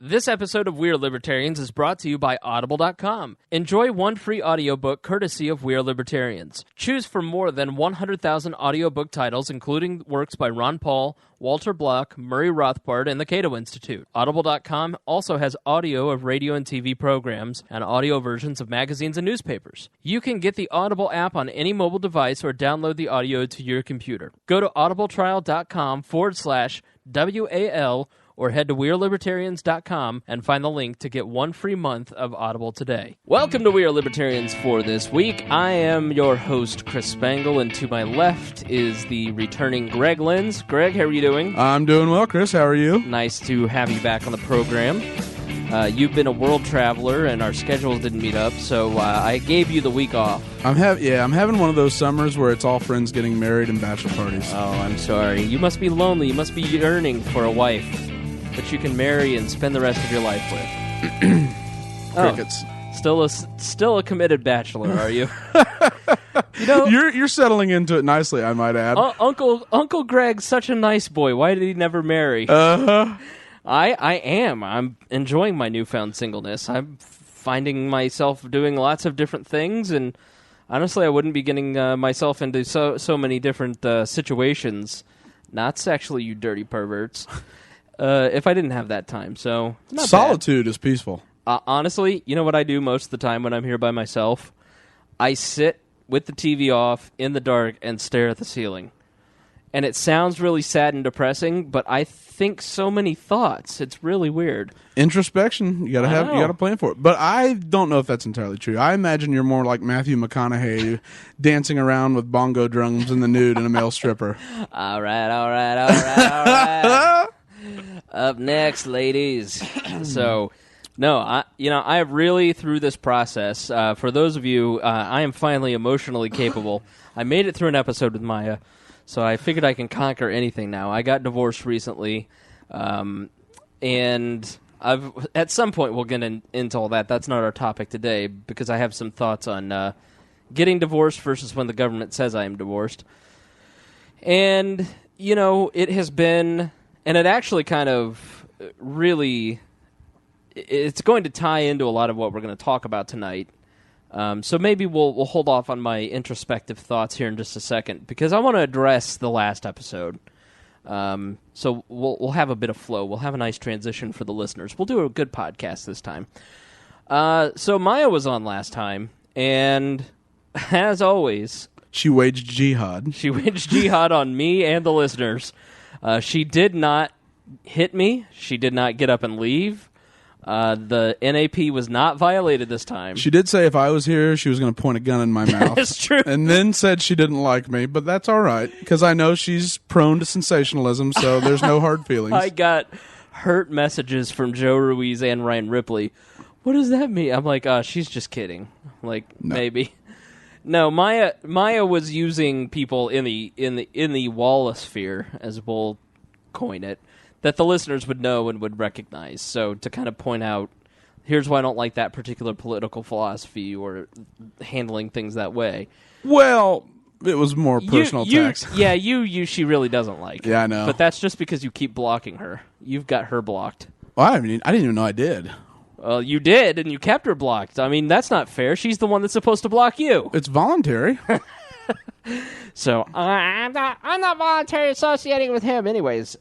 This episode of We Are Libertarians is brought to you by Audible.com. Enjoy one free audiobook courtesy of We Are Libertarians. Choose from more than 100,000 audiobook titles, including works by Ron Paul, Walter Block, Murray Rothbard, and the Cato Institute. Audible.com also has audio of radio and TV programs and audio versions of magazines and newspapers. You can get the Audible app on any mobile device or download the audio to your computer. Go to audibletrial.com/WAL or head to WeareLibertarians.com and find the link to get one free month of Audible today. Welcome to We Are Libertarians for this week. I am your host, Chris Spangle, and to my left is the returning Greg Lenz. Greg, how are you doing? I'm doing well, Chris. How are you? Nice to have you back on the program. You've been a world traveler, and our schedules didn't meet up, so I gave you the week off. I'm having one of those summers where it's all friends getting married and bachelor parties. Oh, I'm sorry. You must be lonely. You must be yearning for a wife that you can marry and spend the rest of your life with. Crickets. Still a committed bachelor, are you? You're settling into it nicely, I might add. Uncle Greg's such a nice boy. Why did he never marry? Uh-huh. I am. I'm enjoying my newfound singleness. I'm finding myself doing lots of different things, and honestly, I wouldn't be getting myself into so many different situations. Not sexually, you dirty perverts. If I didn't have that time, so not solitude is peaceful. Honestly, you know what I do most of the time when I'm here by myself? I sit with the TV off in the dark and stare at the ceiling. And it sounds really sad and depressing, but I think so many thoughts. It's really weird. Introspection, you gotta plan for it. But I don't know if that's entirely true. I imagine you're more like Matthew McConaughey dancing around with bongo drums in the nude and a male stripper. All right. Up next, ladies. So, no, I have really, through this process, for those of you, I am finally emotionally capable. I made it through an episode with Miah, so I figured I can conquer anything now. I got divorced recently, and at some point we'll get into all that. That's not our topic today, because I have some thoughts on getting divorced versus when the government says I am divorced. And, it has been... And it actually kind of really, it's going to tie into a lot of what we're going to talk about tonight. So maybe we'll hold off on my introspective thoughts here in just a second, because I want to address the last episode. So we'll have a bit of flow. We'll have a nice transition for the listeners. We'll do a good podcast this time. So Miah was on last time, and as always... She waged jihad. She waged jihad on me and the listeners. She did not hit me. She did not get up and leave. The NAP was not violated this time. She did say if I was here, she was going to point a gun in my mouth. That's true. And then said she didn't like me, but that's all right, because I know she's prone to sensationalism, so there's no hard feelings. I got hurt messages from Joe Ruiz and Ryan Ripley. What does that mean? I'm like, she's just kidding. No. Maybe. No, Miah was using people in the Wallasphere, as we'll coin it, that the listeners would know and would recognize. So to kind of point out, here's why I don't like that particular political philosophy or handling things that way. Well, it was more personal attacks. Yeah, she really doesn't like. Yeah, I know. But that's just because you keep blocking her. You've got her blocked. Well, I didn't even know I did. Well, you did, and you kept her blocked. I mean, that's not fair. She's the one that's supposed to block you. It's voluntary. So I'm not voluntarily associating with him. Anyways,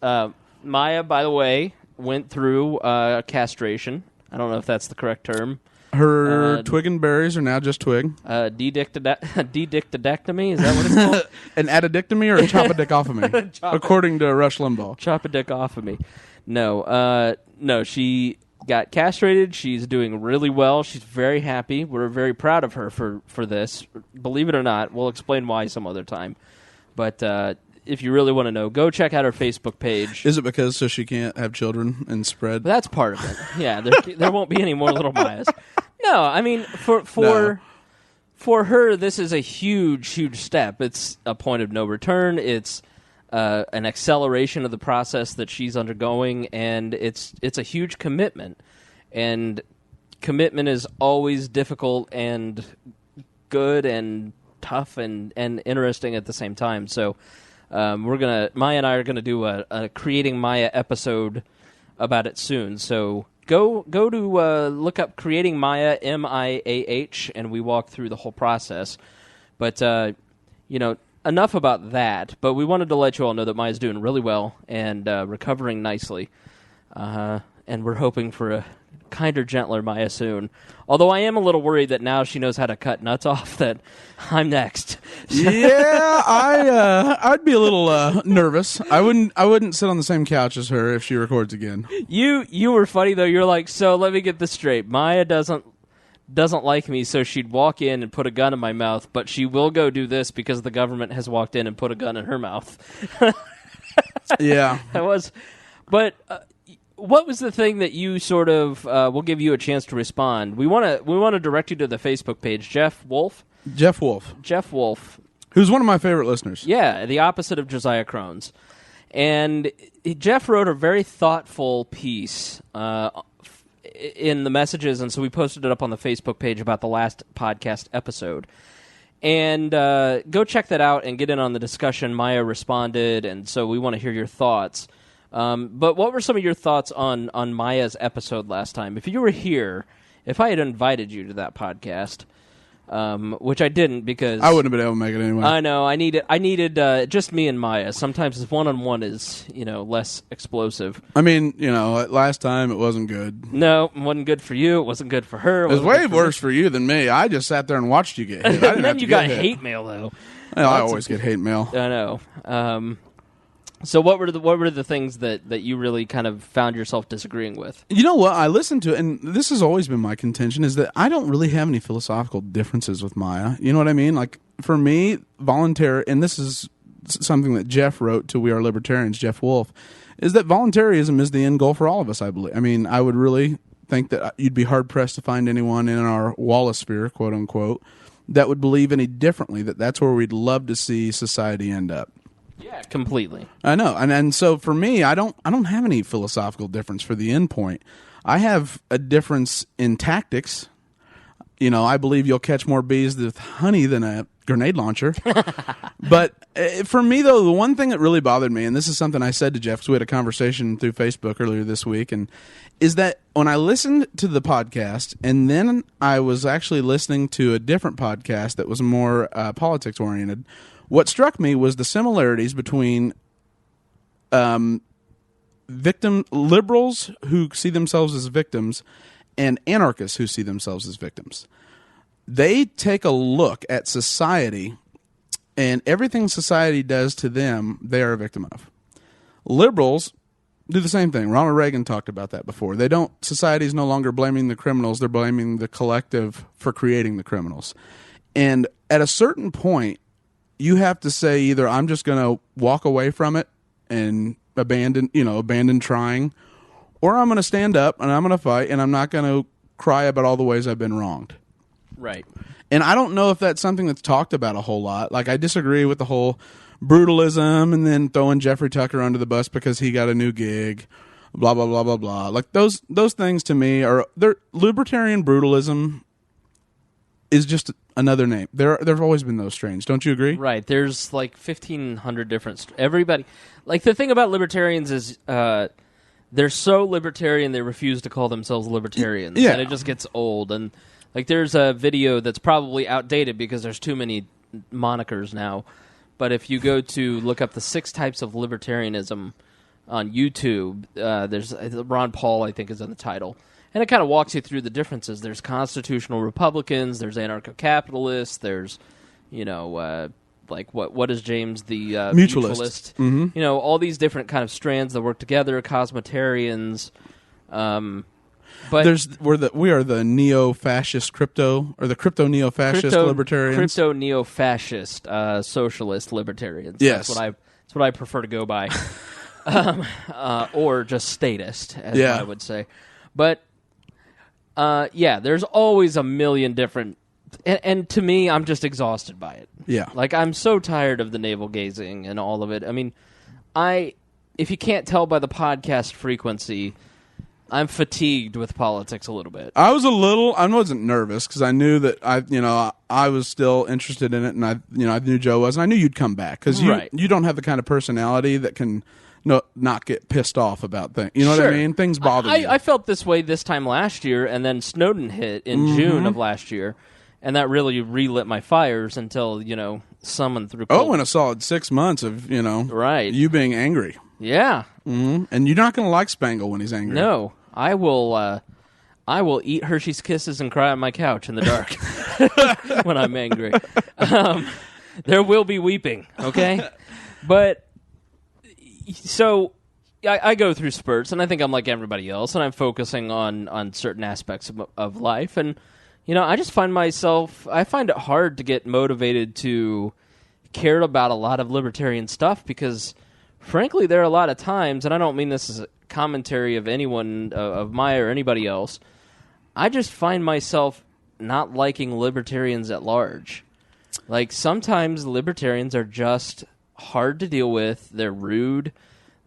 Miah, by the way, went through castration. I don't know if that's the correct term. Her twig and berries are now just twig. Dedictodectomy, is that what it's called? An addictomy or a chop-a-dick-off-a-me, according to Rush Limbaugh. Chop-a-dick-off-a-me. No, she got castrated. She's doing really well. She's very happy. We're very proud of her for this. Believe it or not, we'll explain why some other time. But if you really want to know, go check out her Facebook page. Is it because so she can't have children and spread? That's part of it. Yeah, there won't be any more little Miahs. No, I mean for her, this is a huge step. It's a point of no return. It's an acceleration of the process that she's undergoing, and it's a huge commitment. And commitment is always difficult and good and tough and interesting at the same time. So Miah and I are gonna do a Creating Miah episode about it soon. So go to look up Creating Miah, Miah, and we walk through the whole process. But, enough about that. But we wanted to let you all know that Miah's doing really well and recovering nicely. And we're hoping for a kinder, gentler Miah soon. Although I am a little worried that now she knows how to cut nuts off, that I'm next. Yeah, I'd be a little nervous. I wouldn't sit on the same couch as her if she records again. You were funny though. You're like, so let me get this straight. Miah doesn't like me, so she'd walk in and put a gun in my mouth, but she will go do this because the government has walked in and put a gun in her mouth. Yeah, that was. But what was the thing that you sort of? We'll give you a chance to respond. We want to direct you to the Facebook page, Jeff Wolf, who's one of my favorite listeners. Yeah, the opposite of Josiah Crones, and Jeff wrote a very thoughtful piece in the messages, and so we posted it up on the Facebook page about the last podcast episode. And go check that out and get in on the discussion. Miah responded, and so we want to hear your thoughts. But what were some of your thoughts on Miah's episode last time? If you were here, if I had invited you to that podcast, which I didn't because I wouldn't have been able to make it anyway. I know. I needed just me and Miah. Sometimes one-on-one is less explosive. I mean, last time it wasn't good. No, it wasn't good for you. It wasn't good for her. It was way worse for you than me. I just sat there and watched you get hit. And then you got hate mail though. Well, I always get hate mail. I know. So what were the things that you really kind of found yourself disagreeing with? You know what? I listened to it, and this has always been my contention, is that I don't really have any philosophical differences with Miah. You know what I mean? Like, for me, voluntary, and this is something that Jeff wrote to We Are Libertarians, Jeff Wolf, is that voluntarism is the end goal for all of us, I believe. I mean, I would really think that you'd be hard-pressed to find anyone in our Wallace-sphere, quote-unquote, that would believe any differently, that that's where we'd love to see society end up. Yeah, completely. I know, and so for me, I don't have any philosophical difference for the end point. I have a difference in tactics. I believe you'll catch more bees with honey than a grenade launcher. But for me, though, the one thing that really bothered me, and this is something I said to Jeff, because we had a conversation through Facebook earlier this week, and is that when I listened to the podcast, and then I was actually listening to a different podcast that was more politics-oriented, what struck me was the similarities between liberals who see themselves as victims and anarchists who see themselves as victims. They take a look at society, and everything society does to them, they are a victim of. Liberals do the same thing. Ronald Reagan talked about that before. Society is no longer blaming the criminals, they're blaming the collective for creating the criminals. And at a certain point, you have to say either I'm just going to walk away from it and abandon trying, or I'm going to stand up and I'm going to fight, and I'm not going to cry about all the ways I've been wronged. Right. And I don't know if that's something that's talked about a whole lot. Like, I disagree with the whole brutalism and then throwing Jeffrey Tucker under the bus because he got a new gig, blah, blah, blah, blah, blah. Like, those things to me they're libertarian brutalism is just another name. There've always been those strains. Don't you agree? Right. There's like 1,500 different. Everybody, like, the thing about libertarians is they're so libertarian they refuse to call themselves libertarians. Yeah. And it just gets old. And like, there's a video that's probably outdated because there's too many monikers now. But if you go to look up the 6 types of libertarianism on YouTube, there's Ron Paul, I think, is in the title. And it kind of walks you through the differences. There's constitutional Republicans, there's anarcho-capitalists, there's, like what is James, the mutualist? Mm-hmm. All these different kind of strands that work together, cosmotarians. But we are the neo-fascist crypto, or the crypto-neo-fascist libertarians. Crypto-neo-fascist socialist libertarians. Yes. That's what I prefer to go by. Or just statist, as I would say. But there's always a million different, and to me, I'm just exhausted by it. Yeah, like, I'm so tired of the navel gazing and all of it. I mean, if you can't tell by the podcast frequency, I'm fatigued with politics a little bit. I wasn't nervous because I knew that I was still interested in it, and I knew Joe was, and I knew you'd come back because you don't have the kind of personality that can not get pissed off about things. You know what I mean? Things bother you. I felt this way this time last year, and then Snowden hit in June of last year, and that really relit my fires until, summoned through cold. In a solid 6 months of, right. you being angry. Yeah. Mm-hmm. And you're not going to like Spangle when he's angry. No. I will eat Hershey's Kisses and cry on my couch in the dark when I'm angry. There will be weeping, okay? But, so, I go through spurts, and I think I'm like everybody else, and I'm focusing on certain aspects of life, and, I just find it hard to get motivated to care about a lot of libertarian stuff, because, frankly, there are a lot of times, and I don't mean this as a commentary of anyone, of Miah or anybody else, I just find myself not liking libertarians at large. Like, sometimes libertarians are just hard to deal with. They're rude.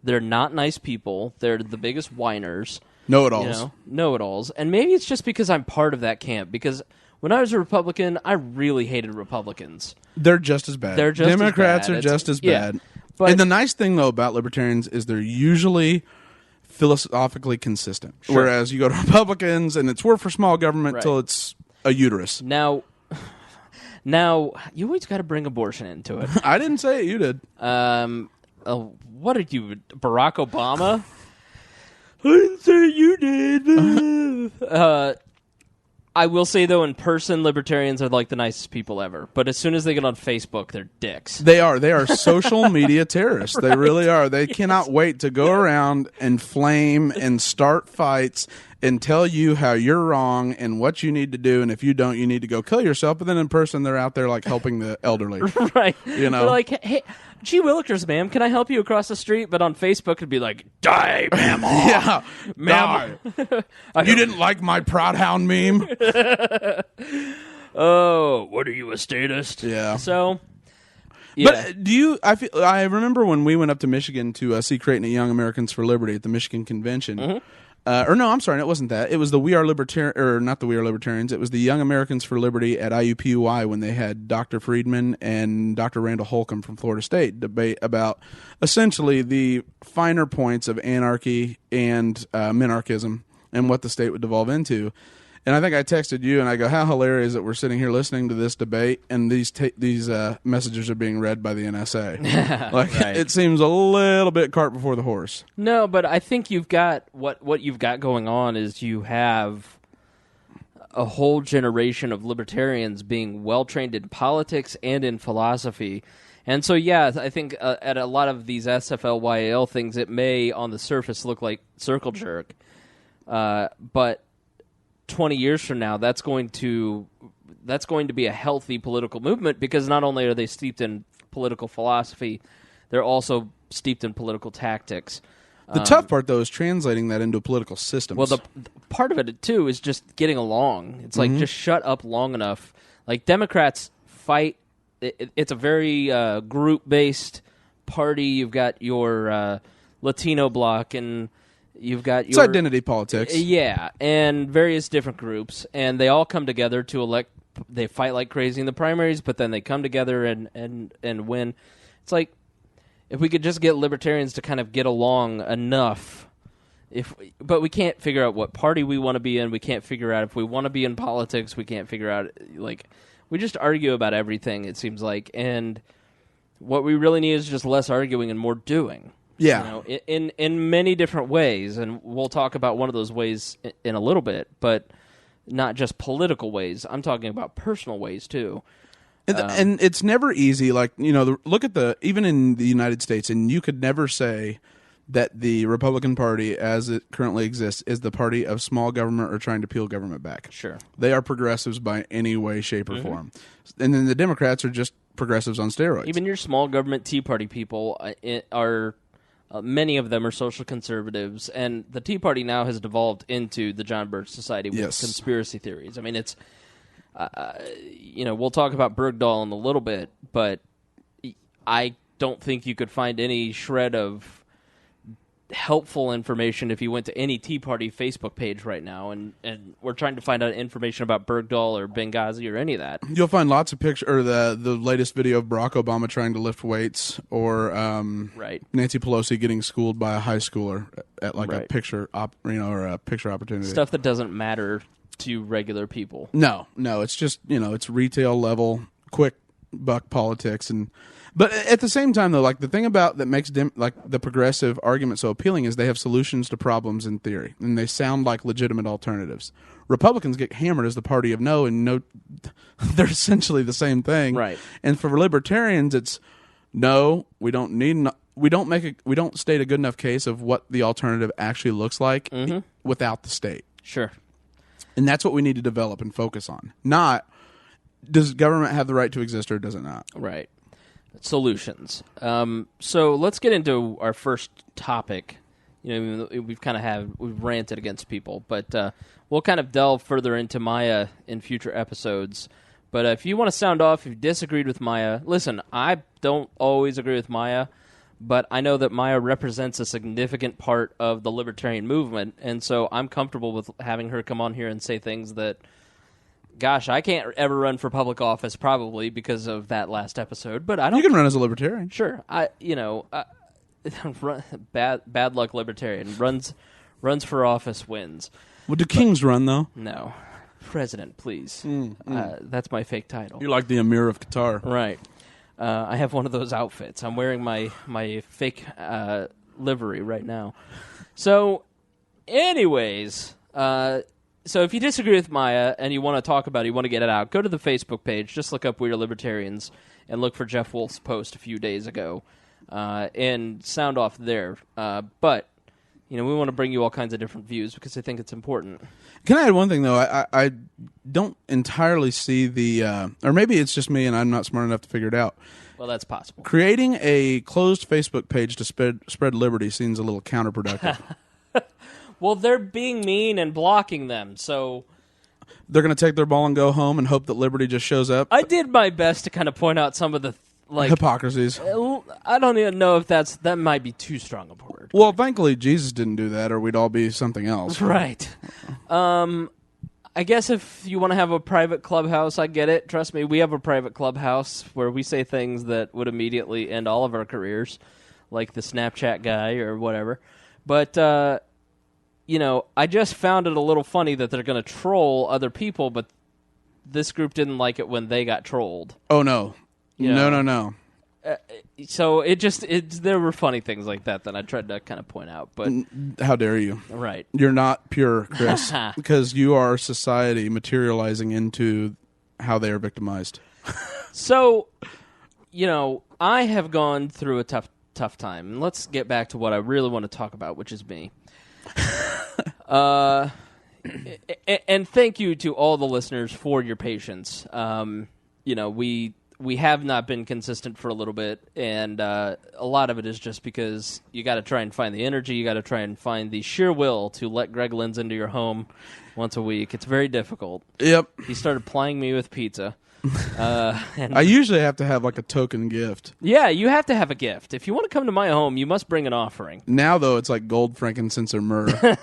They're not nice people. They're the biggest whiners. Know-it-alls. Know-it-alls. And maybe it's just because I'm part of that camp. Because when I was a Republican, I really hated Republicans. They're just as bad. Democrats are just as bad. But, and the nice thing, though, about libertarians is they're usually philosophically consistent. Sure. Whereas you go to Republicans, and it's we're for small government till it's a uterus. Now, you always got to bring abortion into it. I didn't say it. You did. What did you, Barack Obama? I didn't say you did. I will say, though, in person, libertarians are like the nicest people ever. But as soon as they get on Facebook, they're dicks. They are. They are social media terrorists. Right. They really are. They cannot wait to go around and flame and start fights and tell you how you're wrong and what you need to do. And if you don't, you need to go kill yourself. But then in person, they're out there like helping the elderly. Right. They're like, hey, gee willikers, ma'am, can I help you across the street? But on Facebook, it'd be like, die, ma'am. Yeah, ma'am. You didn't like my Proud Hound meme? Oh, what are you, a statist? Yeah. So, yeah. But I remember when we went up to Michigan to see Creighton at Young Americans for Liberty at the Michigan Convention. Mm-hmm. Or no, I'm sorry, it wasn't that. It was the We Are Libertarians, or not the We Are Libertarians. It was the Young Americans for Liberty at IUPUI when they had Dr. Friedman and Dr. Randall Holcomb from Florida State debate about essentially the finer points of anarchy and minarchism and what the state would devolve into. And I think I texted you and I go, how hilarious that we're sitting here listening to this debate and these messages are being read by the NSA. Like, right. It seems a little bit cart before the horse. No, but I think you've got what you've got going on is you have a whole generation of libertarians being well-trained in politics and in philosophy. And so, yeah, I think at a lot of these SFL-YAL things, it may on the surface look like circle jerk, but 20 years from now, that's going to be a healthy political movement because not only are they steeped in political philosophy, they're also steeped in political tactics. The tough part, though, is translating that into political systems. Well, the part of it, too, is just getting along. It's like, just shut up long enough. Like, Democrats fight. It's a very group-based party. You've got your Latino bloc and you've got it's identity politics. Yeah, and various different groups, and they all come together to elect. They fight like crazy in the primaries, but then they come together and win. It's like if we could just get libertarians to kind of get along enough. But we can't figure out what party we want to be in. We can't figure out if we want to be in politics. We can't figure out we just argue about everything. It seems like, and what we really need is just less arguing and more doing. Yeah, in many different ways, and we'll talk about one of those ways in a little bit, but not just political ways. I'm talking about personal ways too. And it's never easy. Like, look at even in the United States, and you could never say that the Republican Party, as it currently exists, is the party of small government or trying to peel government back. Sure, they are progressives by any way, shape, or form, and then the Democrats are just progressives on steroids. Even your small government Tea Party people are. Many of them are social conservatives, and the Tea Party now has devolved into the John Birch Society with conspiracy theories. I mean, it's, we'll talk about Bergdahl in a little bit, but I don't think you could find any shred of helpful information if you went to any Tea Party Facebook page right now, and we're trying to find out information about Bergdahl or Benghazi or any of that. You'll find lots of pictures, or the latest video of Barack Obama trying to lift weights, or Nancy Pelosi getting schooled by a high schooler at like a picture or a picture opportunity. Stuff that doesn't matter to regular people. No, it's just it's retail level, quick buck politics. But at the same time, though, like the thing about that makes the progressive argument so appealing is they have solutions to problems in theory, and they sound like legitimate alternatives. Republicans get hammered as the party of no, and no, they're essentially the same thing. Right. And for libertarians, it's no, we don't state a good enough case of what the alternative actually looks like without the state. Sure. And that's what we need to develop and focus on. Not does government have the right to exist or does it not? Right. Solutions. So let's get into our first topic. We've ranted against people, but we'll kind of delve further into Miah in future episodes. But if you want to sound off, if you disagreed with Miah, listen, I don't always agree with Miah, but I know that Miah represents a significant part of the libertarian movement, and so I'm comfortable with having her come on here and say things that, gosh, I can't ever run for public office probably because of that last episode, but I don't. You can run as a libertarian. Sure. Bad luck libertarian. Runs for office, wins. Well, do kings run, though? No. President, please. That's my fake title. You're like the Emir of Qatar. Right. I have one of those outfits. I'm wearing my fake livery right now. So, anyways, so if you disagree with Miah and you want to talk about it, you want to get it out, go to the Facebook page, just look up We Are Libertarians, and look for Jeff Wolf's post a few days ago, and sound off there. But, we want to bring you all kinds of different views because I think it's important. Can I add one thing, though? I don't entirely see the... or maybe it's just me and I'm not smart enough to figure it out. Well, that's possible. Creating a closed Facebook page to spread liberty seems a little counterproductive. Well, they're being mean and blocking them, so... They're going to take their ball and go home and hope that liberty just shows up? I did my best to kind of point out some of the... hypocrisies. I don't even know if that might be too strong a word. Well, thankfully, Jesus didn't do that, or we'd all be something else. Right. I guess if you want to have a private clubhouse, I get it. Trust me, we have a private clubhouse where we say things that would immediately end all of our careers, like the Snapchat guy or whatever. But, I just found it a little funny that they're going to troll other people, but this group didn't like it when they got trolled. Oh, no. No. So there were funny things like that I tried to kind of point out. But how dare you? Right. You're not pure, Chris, because you are society materializing into how they are victimized. So, I have gone through a tough time. And let's get back to what I really want to talk about, which is me. And thank you to all the listeners for your patience. We have not been consistent for a little bit, and a lot of it is just because you got to try and find the energy, you got to try and find the sheer will to let Greg Lins into your home once a week. It's very difficult. Yep. He started plying me with pizza. And I usually have to have like a token gift. Yeah, you have to have a gift. If you want to come to my home, you must bring an offering. Now, though, it's like gold, frankincense, or myrrh.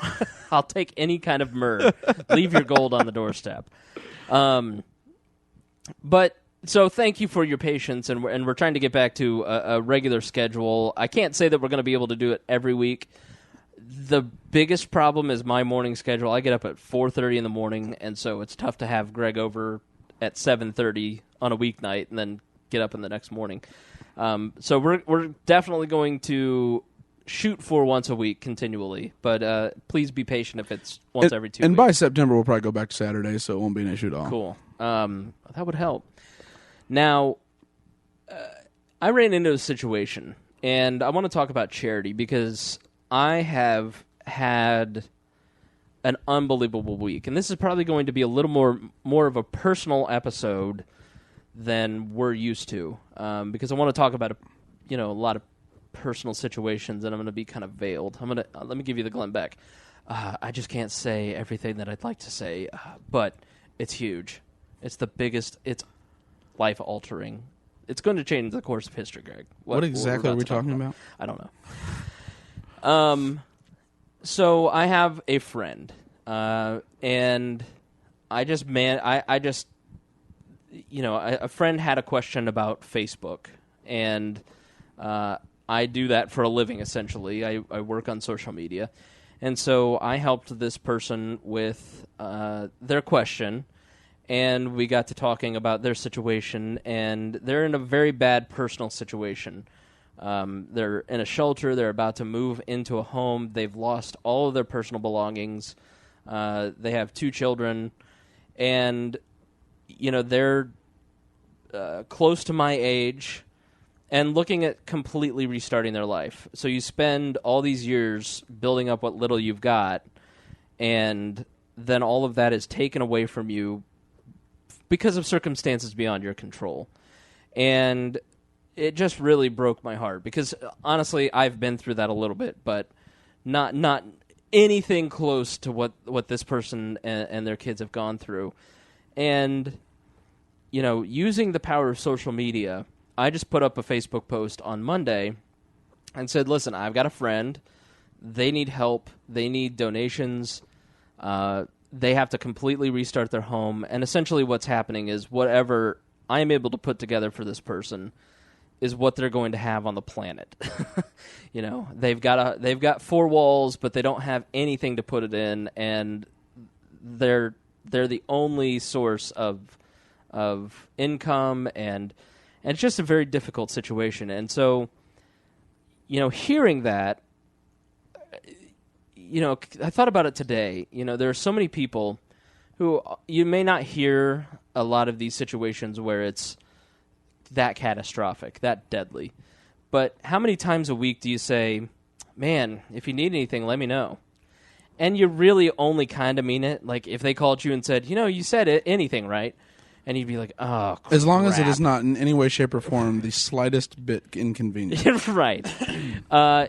I'll take any kind of myrrh. Leave your gold on the doorstep. But... So thank you for your patience, and we're trying to get back to a regular schedule. I can't say that we're going to be able to do it every week. The biggest problem is my morning schedule. I get up at 4:30 in the morning, and so it's tough to have Greg over at 7:30 on a weeknight and then get up in the next morning. So we're definitely going to shoot for once a week continually, but please be patient if it's once every 2 weeks. And by September, we'll probably go back to Saturday, so it won't be an issue at all. Cool. That would help. Now, I ran into a situation, and I want to talk about charity because I have had an unbelievable week, and this is probably going to be a little more of a personal episode than we're used to, because I want to talk about a lot of personal situations, and I'm going to be kind of veiled. Let me give you the Glenn Beck. I just can't say everything that I'd like to say, but it's huge. It's the biggest. It's life-altering. It's going to change the course of history, Greg. What exactly are we talking about? I don't So I have a friend, and I just a friend had a question about Facebook, and I do that for a living, essentially. I work on social media, and so I helped this person with their question, and we got to talking about their situation, and they're in a very bad personal situation. They're in a shelter. They're about to move into a home. They've lost all of their personal belongings. They have 2 children, and they're close to my age and looking at completely restarting their life. So you spend all these years building up what little you've got, and then all of that is taken away from you because of circumstances beyond your control. And it just really broke my heart because, honestly, I've been through that a little bit, but not anything close to what this person and their kids have gone through. And, using the power of social media, I just put up a Facebook post on Monday and said, listen, I've got a friend. They need help. They need donations. They have to completely restart their home. And essentially what's happening is whatever I'm able to put together for this person is what they're going to have on the planet. They've got 4 walls, but they don't have anything to put it in, and they're the only source of income, and it's just a very difficult situation. And so, hearing that, I thought about it today. There are so many people who you may not hear a lot of these situations where it's that catastrophic, that deadly. But how many times a week do you say, man, if you need anything, let me know? And you really only kind of mean it. Like if they called you and said, you said anything, right? And you'd be like, oh, crap. As long as it is not in any way, shape, or form the slightest bit inconvenient. Right. Or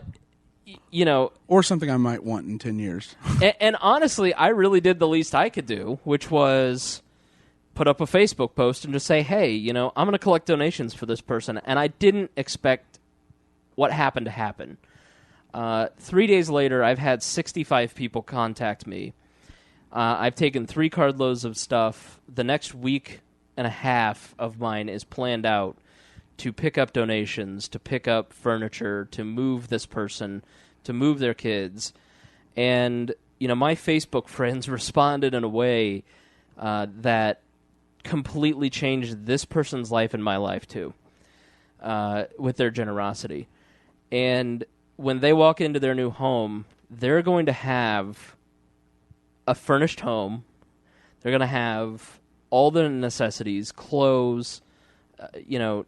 something I might want in 10 years. And honestly, I really did the least I could do, which was put up a Facebook post and just say, hey, I'm going to collect donations for this person. And I didn't expect what happened to happen. 3 days later, I've had 65 people contact me. I've taken 3 carloads of stuff. The next week and a half of mine is planned out to pick up donations, to pick up furniture, to move this person, to move their kids. And, my Facebook friends responded in a way that completely changed this person's life and my life, too, with their generosity. And when they walk into their new home, they're going to have a furnished home. They're going to have all the necessities, clothes, a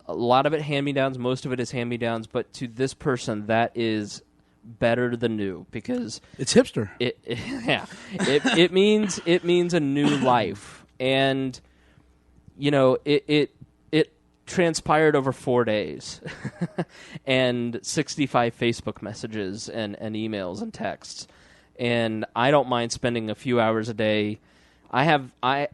lot of it hand-me-downs, most of it is hand-me-downs, but to this person, that is better than new because it's hipster. It means a new life, and it transpired over 4 days, and 65 Facebook messages and emails and texts, and I don't mind spending a few hours a day. I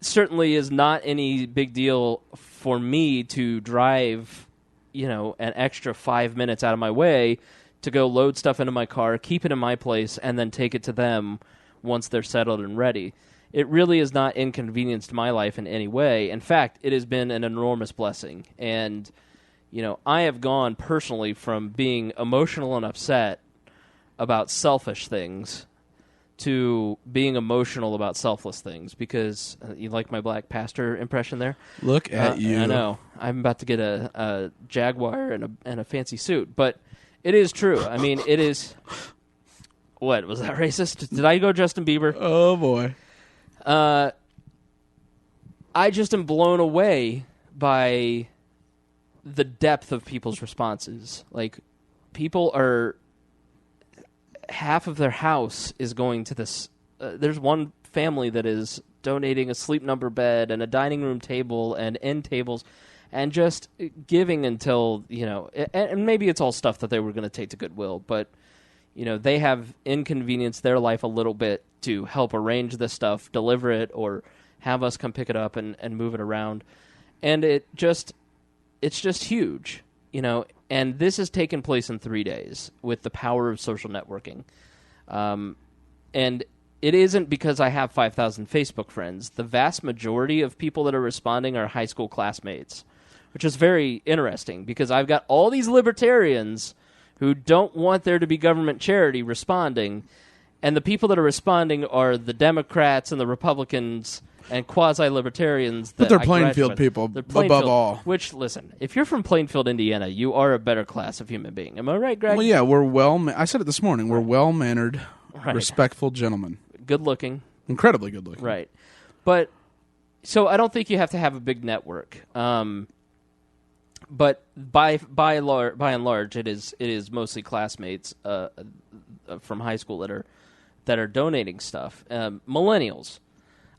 certainly is not any big deal for me to drive, an extra 5 minutes out of my way to go load stuff into my car, keep it in my place, and then take it to them once they're settled and ready. It really is not inconvenienced my life in any way. In fact, it has been an enormous blessing. And, I have gone personally from being emotional and upset about selfish things to being emotional about selfless things because you like my black pastor impression there? Look at you. I know. I'm about to get a Jaguar and a fancy suit, but it is true. I mean, it is... What, was that racist? Did I go Justin Bieber? Oh, boy. I just am blown away by the depth of people's responses. Like, people are... Half of their house is going to this... there's one family that is donating a sleep number bed and a dining room table and end tables and just giving until, and maybe it's all stuff that they were going to take to Goodwill, but, they have inconvenienced their life a little bit to help arrange this stuff, deliver it, or have us come pick it up and move it around. And it's just huge. and this has taken place in 3 days with the power of social networking. And it isn't because I have 5,000 Facebook friends. The vast majority of people that are responding are high school classmates, which is very interesting because I've got all these libertarians who don't want there to be government charity responding, and the people that are responding are the Democrats and the Republicans and quasi-libertarians. But they're Plainfield people, above all. Which, listen, if you're from Plainfield, Indiana, you are a better class of human being. Am I right, Greg? Well, yeah, I said it this morning. We're well-mannered, respectful gentlemen. Good-looking. Incredibly good-looking. Right. But, so I don't think you have to have a big network. But by and large, it is mostly classmates from high school that are donating stuff. Millennials,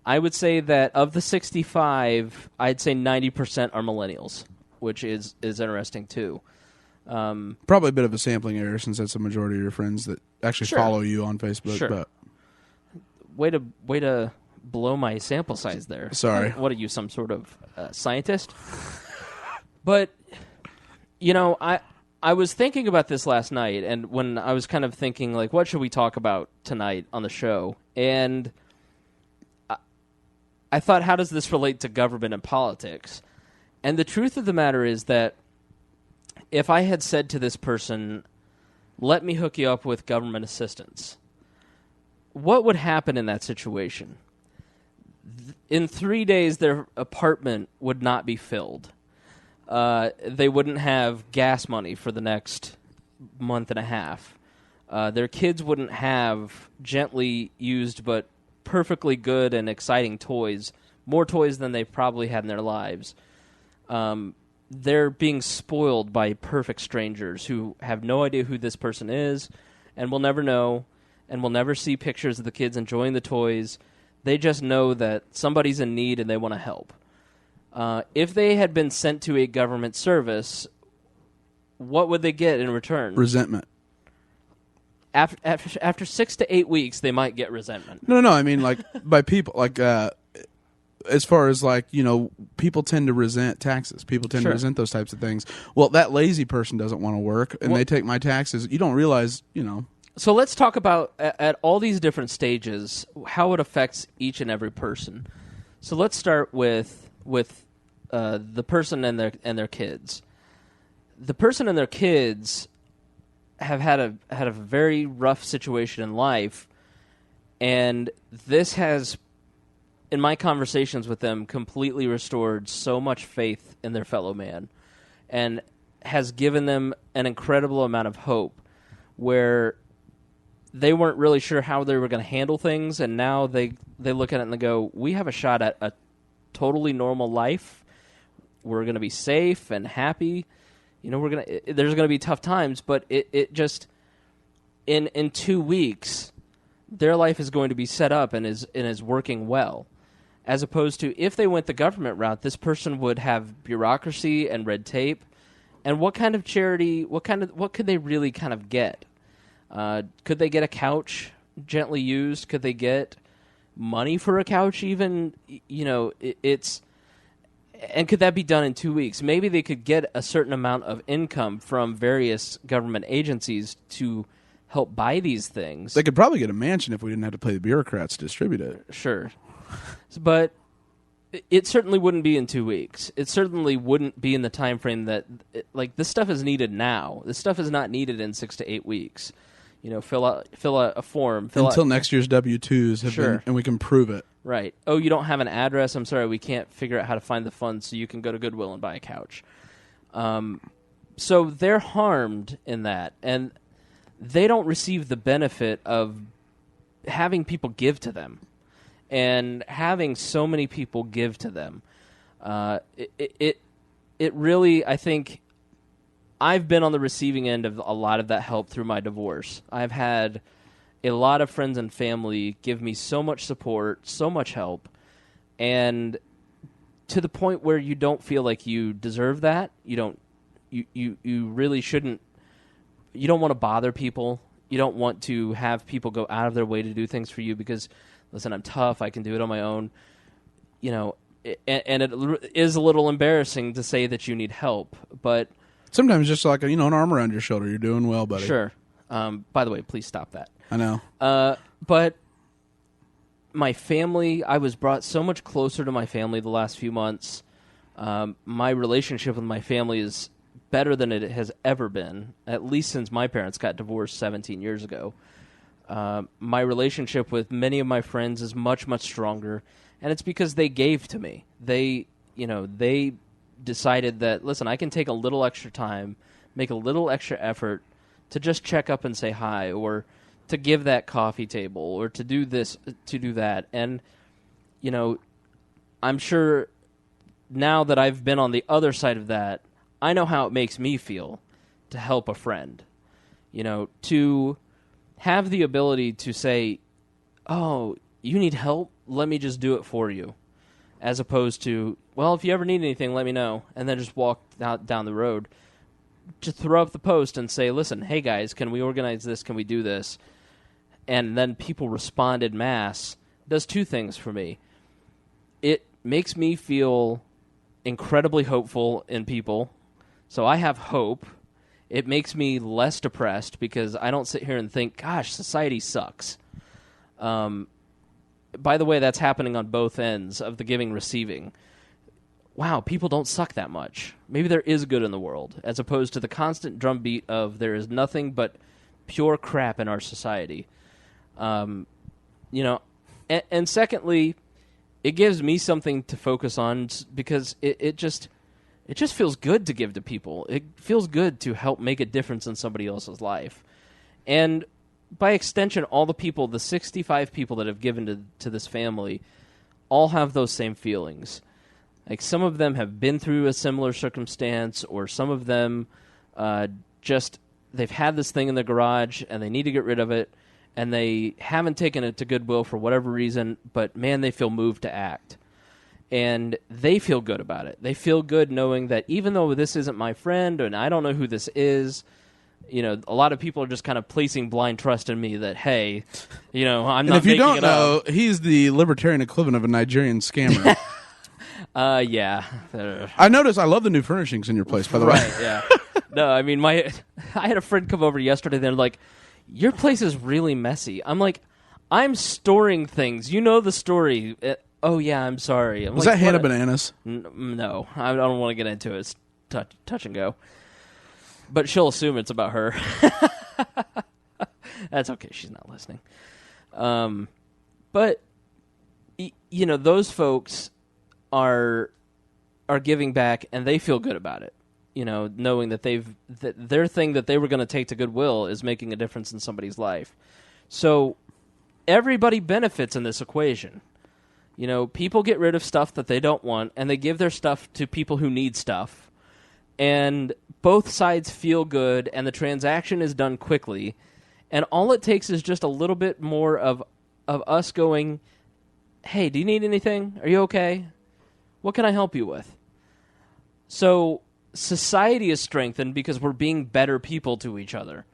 I would say that of the 65, I'd say 90% are millennials, which is interesting too. Probably a bit of a sampling error since that's the majority of your friends that actually follow you on Facebook. Sure. But way to blow my sample size there. Sorry. What are you, some sort of scientist? But, I was thinking about this last night, and when I was kind of thinking, like, what should we talk about tonight on the show? And I thought, how does this relate to government and politics? And the truth of the matter is that if I had said to this person, let me hook you up with government assistance, what would happen in that situation? In 3 days, their apartment would not be filled. They wouldn't have gas money for the next month and a half. Their kids wouldn't have gently used but perfectly good and exciting toys, more toys than they've probably had in their lives. They're being spoiled by perfect strangers who have no idea who this person is and will never know and will never see pictures of the kids enjoying the toys. They just know that somebody's in need and they want to help. If they had been sent to a government service, what would they get in return? Resentment. After 6 to 8 weeks, they might get resentment. No. I mean, like, by people, like, as far as, like, people tend to resent taxes. People tend to resent those types of things. Well, that lazy person doesn't want to work, and they take my taxes. You don't realize, So let's talk about, at all these different stages, how it affects each and every person. So let's start with the person and their kids. The person and their kids have had a very rough situation in life, and this has, in my conversations with them, completely restored so much faith in their fellow man, and has given them an incredible amount of hope, where they weren't really sure how they were going to handle things, and now they look at it and they go, we have a shot at a totally normal life. We're going to be safe and happy. There's going to be tough times, but it just in 2 weeks, their life is going to be set up and is working well. As opposed to if they went the government route, this person would have bureaucracy and red tape. And what kind of charity? What could they really kind of get? Could they get a couch gently used? Could they get money for a couch even? And could that be done in 2 weeks? Maybe they could get a certain amount of income from various government agencies to help buy these things. They could probably get a mansion if we didn't have to pay the bureaucrats to distribute it. Sure. But it certainly wouldn't be in 2 weeks. It certainly wouldn't be in the time frame that, this stuff is needed now. This stuff is not needed in 6 to 8 weeks. Fill out a form. Until next year's W-2s have been, and we can prove it. Right. Oh, you don't have an address? I'm sorry, we can't figure out how to find the funds, so you can go to Goodwill and buy a couch. So they're harmed in that, and they don't receive the benefit of having people give to them and having so many people give to them. It really, I think, I've been on the receiving end of a lot of that help through my divorce. I've had a lot of friends and family give me so much support, so much help, and to the point where you don't feel like you deserve that. You really shouldn't. You don't want to bother people. You don't want to have people go out of their way to do things for you because, listen, I'm tough. I can do it on my own. And it is a little embarrassing to say that you need help, but Sometimes just like an arm around your shoulder. You're doing well, buddy. Sure. By the way, please stop that. I know. But my family, I was brought so much closer to my family the last few months. My relationship with my family is better than it has ever been, at least since my parents got divorced 17 years ago. My relationship with many of my friends is much, much stronger, and it's because they gave to me. They decided that, listen, I can take a little extra time, make a little extra effort to just check up and say hi, or to give that coffee table, or to do this, to do that. And, I'm sure now that I've been on the other side of that, I know how it makes me feel to help a friend. To have the ability to say, oh, you need help? Let me just do it for you. As opposed to, well, if you ever need anything, let me know. And then just walk down the road. To throw up the post and say, listen, hey guys, can we organize this? Can we do this? And then people respond en masse. Does two things for me. It makes me feel incredibly hopeful in people. So I have hope. It makes me less depressed because I don't sit here and think, gosh, society sucks. By the way, that's happening on both ends of the giving-receiving. Wow, people don't suck that much. Maybe there is good in the world, as opposed to the constant drumbeat of there is nothing but pure crap in our society. And secondly, it gives me something to focus on because it just feels good to give to people. It feels good to help make a difference in somebody else's life. And by extension, all the people, the 65 people that have given to this family, all have those same feelings. Like, some of them have been through a similar circumstance, or some of them they've had this thing in the garage and they need to get rid of it, and they haven't taken it to Goodwill for whatever reason, but man, they feel moved to act. And they feel good about it. They feel good knowing that even though this isn't my friend and I don't know who this is, a lot of people are just kind of placing blind trust in me that, hey, I'm not making it up. And if you don't know, he's the libertarian equivalent of a Nigerian scammer. Yeah. I noticed. I love the new furnishings in your place, by the way. Right, yeah. No, I mean, I had a friend come over yesterday. They're like, your place is really messy. I'm like, I'm storing things. You know the story. Oh, yeah, I'm sorry. Was that Hannah Bananas? No, I don't want to get into it. It's touch and go. But she'll assume it's about her. That's okay. She's not listening. But, those folks are giving back, and they feel good about it. Knowing that their thing that they were going to take to Goodwill is making a difference in somebody's life. So everybody benefits in this equation. People get rid of stuff that they don't want, and they give their stuff to people who need stuff. And both sides feel good, and the transaction is done quickly. And all it takes is just a little bit more of us going, hey, do you need anything? Are you okay? What can I help you with? So society is strengthened because we're being better people to each other.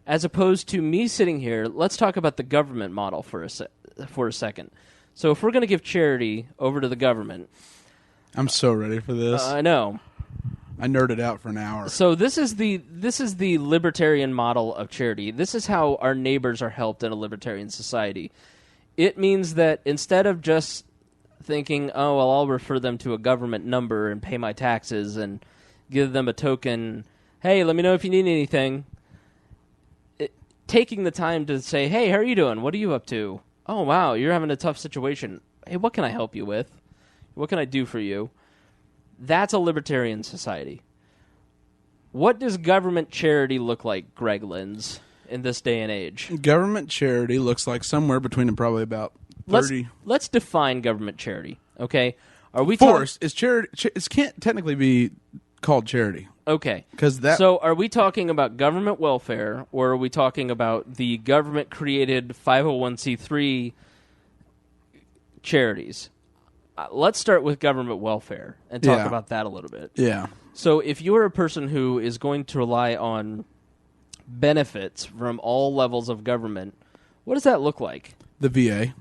As opposed to me sitting here, let's talk about the government model for a second. So if we're going to give charity over to the government... I'm so ready for this. I know. I nerded out for an hour. So this is the libertarian model of charity. This is how our neighbors are helped in a libertarian society. It means that instead of just thinking, oh, well, I'll refer them to a government number and pay my taxes and give them a token, hey, let me know if you need anything, taking the time to say, hey, how are you doing? What are you up to? Oh, wow, you're having a tough situation. Hey, what can I help you with? What can I do for you? That's a libertarian society. What does government charity look like, Greg Lins, in this day and age? Government charity looks like somewhere between probably about 30. Let's define government charity, okay? Are we force is charity? It can't technically be called charity. Okay. So are we talking about government welfare, or are we talking about the government-created 501c3 charities? Let's start with government welfare and talk about that a little bit. Yeah. So if you're a person who is going to rely on benefits from all levels of government, what does that look like? The VA.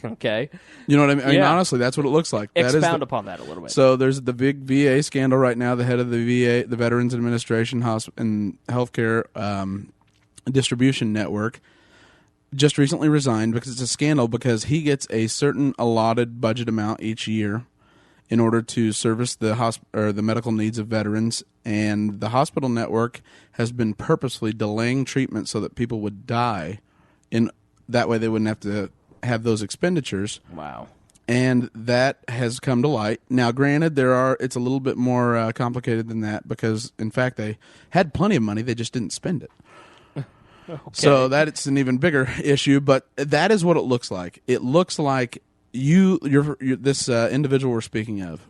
Okay. You know what I mean? I mean, Yeah. honestly, that's what it looks like. Expound upon that a little bit. So there's the big VA scandal right now. The head of the VA, the Veterans Administration and Healthcare Distribution Network, just recently resigned because it's a scandal because he gets a certain allotted budget amount each year in order to service the medical needs of veterans, and the hospital network has been purposely delaying treatment so that people would die, in that way they wouldn't have to have those expenditures. Wow. And that has come to light. Now, granted, it's a little bit more complicated than that because, in fact, they had plenty of money, they just didn't spend it. Okay. So that's an even bigger issue, but that is what it looks like. It looks like this individual we're speaking of,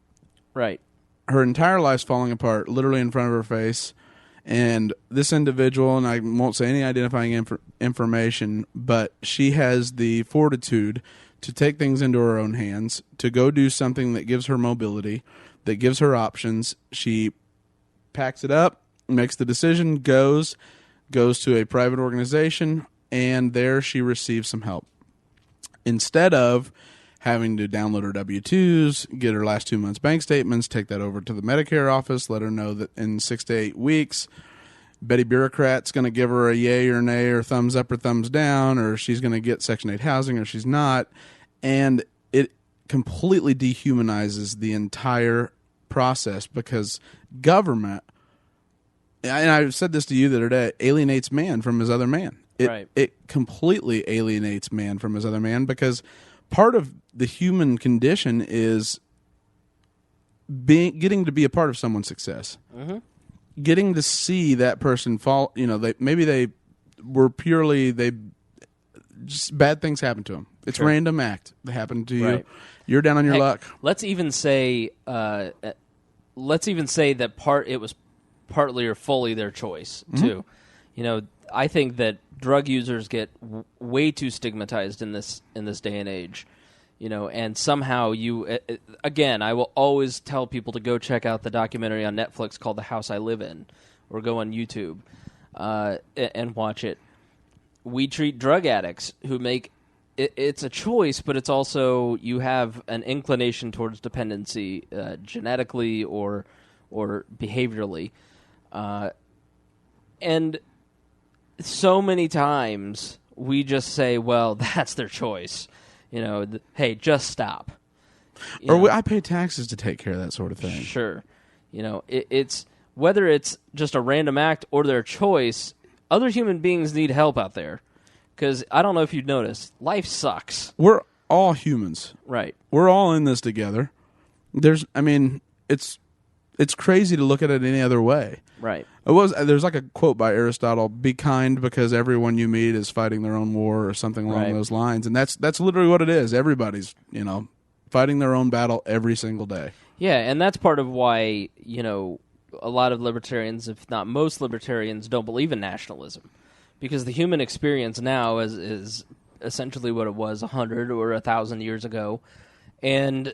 Right. her entire life's falling apart, literally in front of her face, and this individual, and I won't say any identifying information, but she has the fortitude to take things into her own hands, to go do something that gives her mobility, that gives her options. She packs it up, makes the decision, goes to a private organization, and there she receives some help. Instead of having to download her W-2s, get her last 2 months' bank statements, take that over to the Medicare office, let her know that in 6 to 8 weeks, Betty Bureaucrat's going to give her a yay or nay or thumbs up or thumbs down, or she's going to get Section 8 housing or she's not. And it completely dehumanizes the entire process because government, and I said this to you the other day, alienates man from his other man. It completely alienates man from his other man because part of the human condition is getting to be a part of someone's success. Mm-hmm. Getting to see that person fall, they were purely, just bad things happen to them. It's random act that happened to you. Right. You're down on your luck. Let's even say that it was partly or fully their choice too. Mm-hmm. I think that drug users get way too stigmatized in this day and age. And somehow again, I will always tell people to go check out the documentary on Netflix called The House I Live In, or go on YouTube and watch it. We treat drug addicts who make it's a choice, but it's also you have an inclination towards dependency genetically or behaviorally. And so many times we just say, well, that's their choice. Hey, just stop. I pay taxes to take care of that sort of thing. Sure. It's whether it's just a random act or their choice, other human beings need help out there. Because I don't know if you've noticed, life sucks. We're all humans. Right. We're all in this together. It's crazy to look at it any other way. Right. There's like a quote by Aristotle: "Be kind because everyone you meet is fighting their own war," or something along those lines. And that's literally what it is. Everybody's fighting their own battle every single day. Yeah, and that's part of why a lot of libertarians, if not most libertarians, don't believe in nationalism, because the human experience now is essentially what it was 100 or 1,000 years ago, and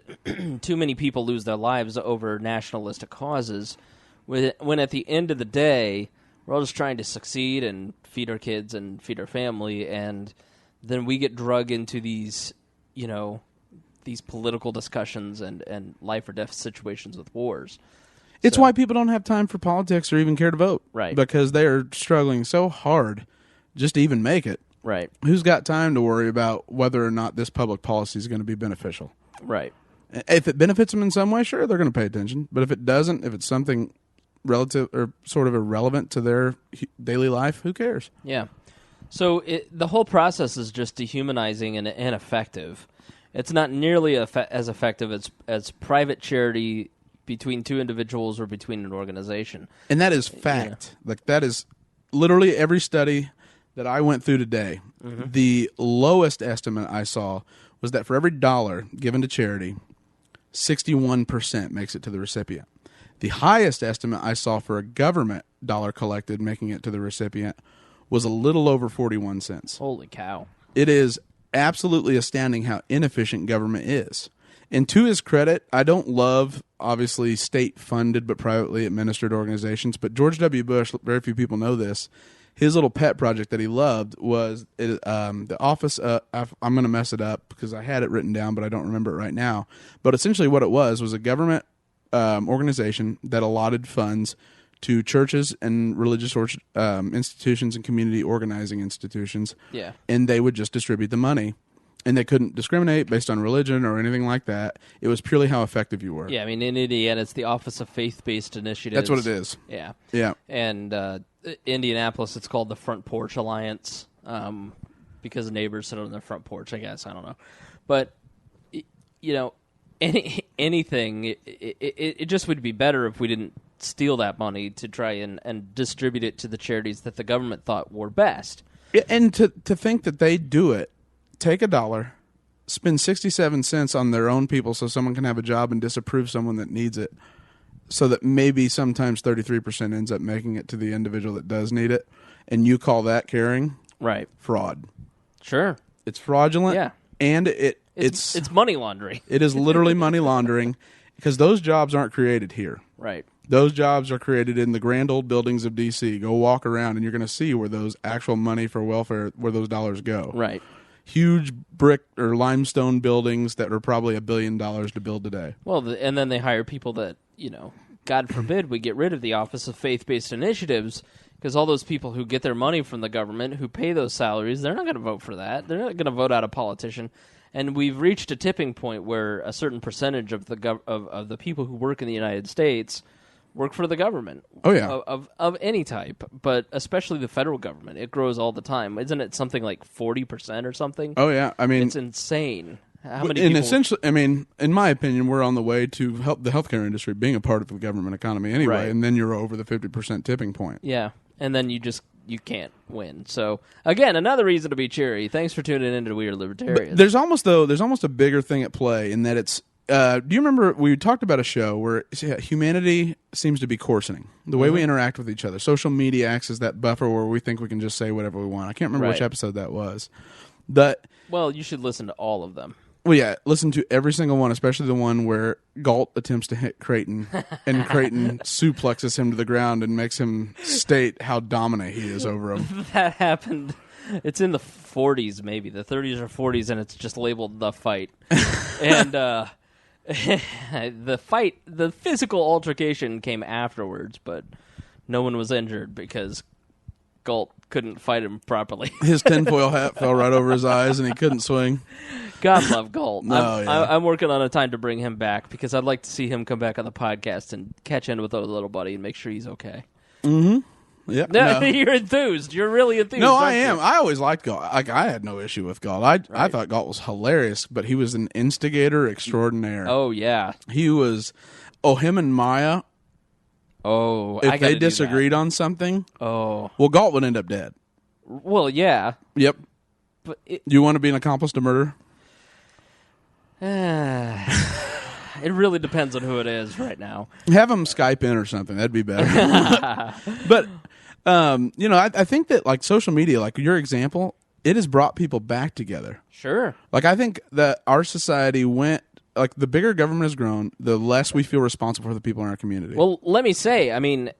too many people lose their lives over nationalistic causes. When at the end of the day, we're all just trying to succeed and feed our kids and feed our family, and then we get drug into these political discussions and life or death situations with wars. It's why people don't have time for politics or even care to vote. Right. Because they are struggling so hard just to even make it. Right. Who's got time to worry about whether or not this public policy is going to be beneficial? Right. If it benefits them in some way, sure, they're going to pay attention. But if it doesn't, if it's something relative or sort of irrelevant to their daily life, who cares? Yeah. So the whole process is just dehumanizing and ineffective. It's not nearly as effective as private charity between two individuals or between an organization. And that is fact. Yeah. Like, that is literally every study that I went through today. Mm-hmm. The lowest estimate I saw was that for every dollar given to charity, 61% makes it to the recipient. The highest estimate I saw for a government dollar collected making it to the recipient was a little over 41 cents. Holy cow. It is absolutely astounding how inefficient government is. And to his credit, I don't love, obviously, state-funded but privately administered organizations, but George W. Bush, very few people know this, his little pet project that he loved was the office. I'm going to mess it up because I had it written down, but I don't remember it right now. But essentially, what it was a government organization that allotted funds to churches and religious institutions and community organizing institutions. Yeah, and they would just distribute the money. And they couldn't discriminate based on religion or anything like that. It was purely how effective you were. Yeah, I mean, in Indiana, it's the Office of Faith-Based Initiatives. That's what it is. Yeah. Yeah. And Indianapolis, it's called the Front Porch Alliance because neighbors sit on their front porch, I guess. I don't know. But, anything, it just would be better if we didn't steal that money to try and distribute it to the charities that the government thought were best. Yeah, and to think that they do it. Take $1, spend 67 cents on their own people so someone can have a job and disapprove someone that needs it, so that maybe sometimes 33% ends up making it to the individual that does need it, and you call that caring? Right. Fraud. Sure. It's fraudulent. Yeah. And it's money laundering. It is literally money laundering because those jobs aren't created here. Right. Those jobs are created in the grand old buildings of D.C. Go walk around and you're going to see where those actual money for welfare, where those dollars go. Right. Huge brick or limestone buildings that are probably $1 billion to build today. Well, and then they hire people that, God forbid we get rid of the Office of Faith-Based Initiatives, because all those people who get their money from the government, who pay those salaries, they're not going to vote for that. They're not going to vote out a politician. And we've reached a tipping point where a certain percentage of the people who work in the United States work for the government. Oh, yeah. Of any type, but especially the federal government. It grows all the time. Isn't it something like 40% or something? Oh, yeah. I mean, it's insane. How many and people... essentially, I mean, in my opinion, we're on the way to help the healthcare industry being a part of the government economy anyway, right. And then you're over the 50% tipping point. Yeah, and then you can't win. So, again, another reason to be cheery. Thanks for tuning in to We Are Libertarians. But there's almost a bigger thing at play in that it's, do you remember we talked about a show where humanity seems to be coarsening the way we interact with each other? Social media acts as that buffer where we think we can just say whatever we want. I can't remember which episode that was. Well, you should listen to all of them. Well, yeah, listen to every single one, especially the one where Galt attempts to hit Creighton, and Creighton suplexes him to the ground and makes him state how dominant he is over him. That happened. It's in the 40s, maybe the 30s or 40s, and it's just labeled The Fight. And the physical altercation came afterwards, but no one was injured because Galt couldn't fight him properly. His tinfoil hat fell right over his eyes, and he couldn't swing. God love Galt. Yeah. I'm working on a time to bring him back because I'd like to see him come back on the podcast and catch in with our little buddy and make sure he's okay. Mm-hmm. Yeah. No. You're enthused. You're really enthused. No, I am. I always liked Galt. Like, I had no issue with Galt. I thought Galt was hilarious, but he was an instigator extraordinaire. Oh, yeah. He was. Oh, him and Miah. Oh, if they disagreed on something. Oh. Well, Galt would end up dead. Well, yeah. Yep. But you want to be an accomplice to murder? It really depends on who it is right now. Have them Skype in or something. That'd be better. But, I think that, like, social media, like your example, it has brought people back together. Sure. Like, I think that our society went, like, the bigger government has grown, the less we feel responsible for the people in our community. Well, let me say, I mean,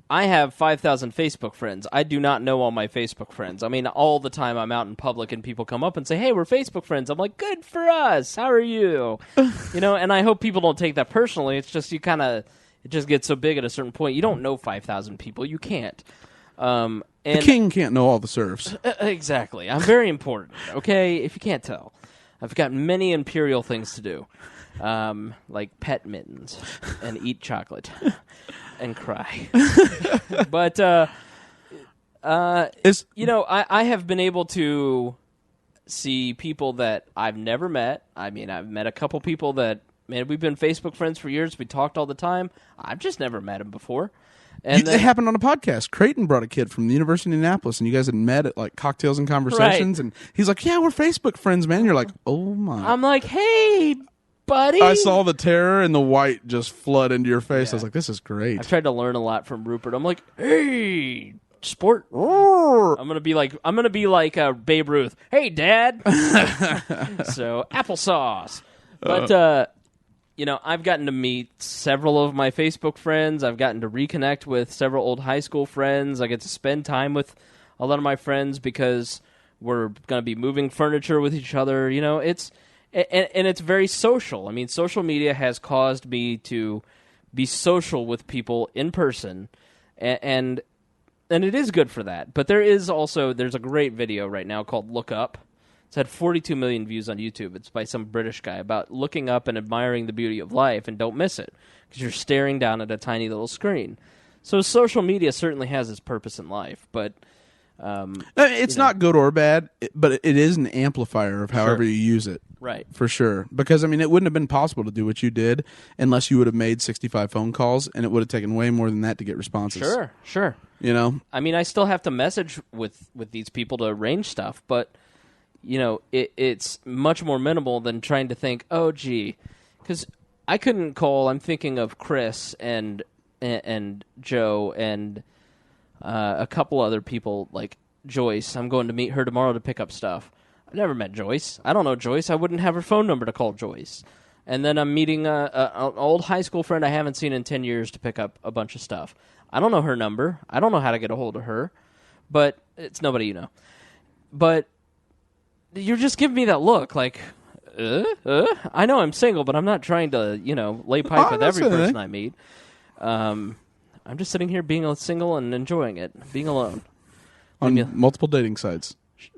I have 5,000 Facebook friends. I do not know all my Facebook friends. I mean, all the time I'm out in public and people come up and say, hey, we're Facebook friends. I'm like, good for us. How are you? And I hope people don't take that personally. It's just it just gets so big at a certain point. You don't know 5,000 people. You can't. And the king can't know all the serfs. Exactly. I'm very important, okay, if you can't tell. I've got many imperial things to do, like pet mittens and eat chocolate and cry. But, I have been able to see people that I've never met. I mean, I've met a couple people that, man, we've been Facebook friends for years. We talked all the time. I've just never met them before. And it happened on a podcast. Creighton brought a kid from the University of Indianapolis, and you guys had met at like cocktails and conversations. Right. And he's like, "Yeah, we're Facebook friends, man." And you're like, "Oh my!" I'm like, "Hey, buddy!" I saw the terror and the white just flood into your face. Yeah. I was like, "This is great." I've tried to learn a lot from Rupert. I'm like, "Hey, sport." I'm gonna be like Babe Ruth. Hey, Dad. So applesauce, but. I've gotten to meet several of my Facebook friends. I've gotten to reconnect with several old high school friends. I get to spend time with a lot of my friends because we're going to be moving furniture with each other. You know, it's and it's very social. I mean, social media has caused me to be social with people in person, and it is good for that. But there's a great video right now called Look Up. It's had 42 million views on YouTube. It's by some British guy about looking up and admiring the beauty of life, and don't miss it because you're staring down at a tiny little screen. So social media certainly has its purpose in life, but it's not good or bad, but it is an amplifier of however you use it. Right. For sure. Because, I mean, it wouldn't have been possible to do what you did unless you would have made 65 phone calls, and it would have taken way more than that to get responses. Sure. You know? I mean, I still have to message with these people to arrange stuff, but, you know, it's much more minimal than trying to think, oh, gee, because I couldn't call, I'm thinking of Chris and Joe and a couple other people like Joyce. I'm going to meet her tomorrow to pick up stuff. I've never met Joyce. I don't know Joyce. I wouldn't have her phone number to call Joyce. And then I'm meeting an old high school friend I haven't seen in 10 years to pick up a bunch of stuff. I don't know her number. I don't know how to get a hold of her. But it's nobody you know. But you're just giving me that look like, I know I'm single, but I'm not trying to, lay pipe with every person I meet. I'm just sitting here being single and enjoying it, being alone. On multiple dating sites.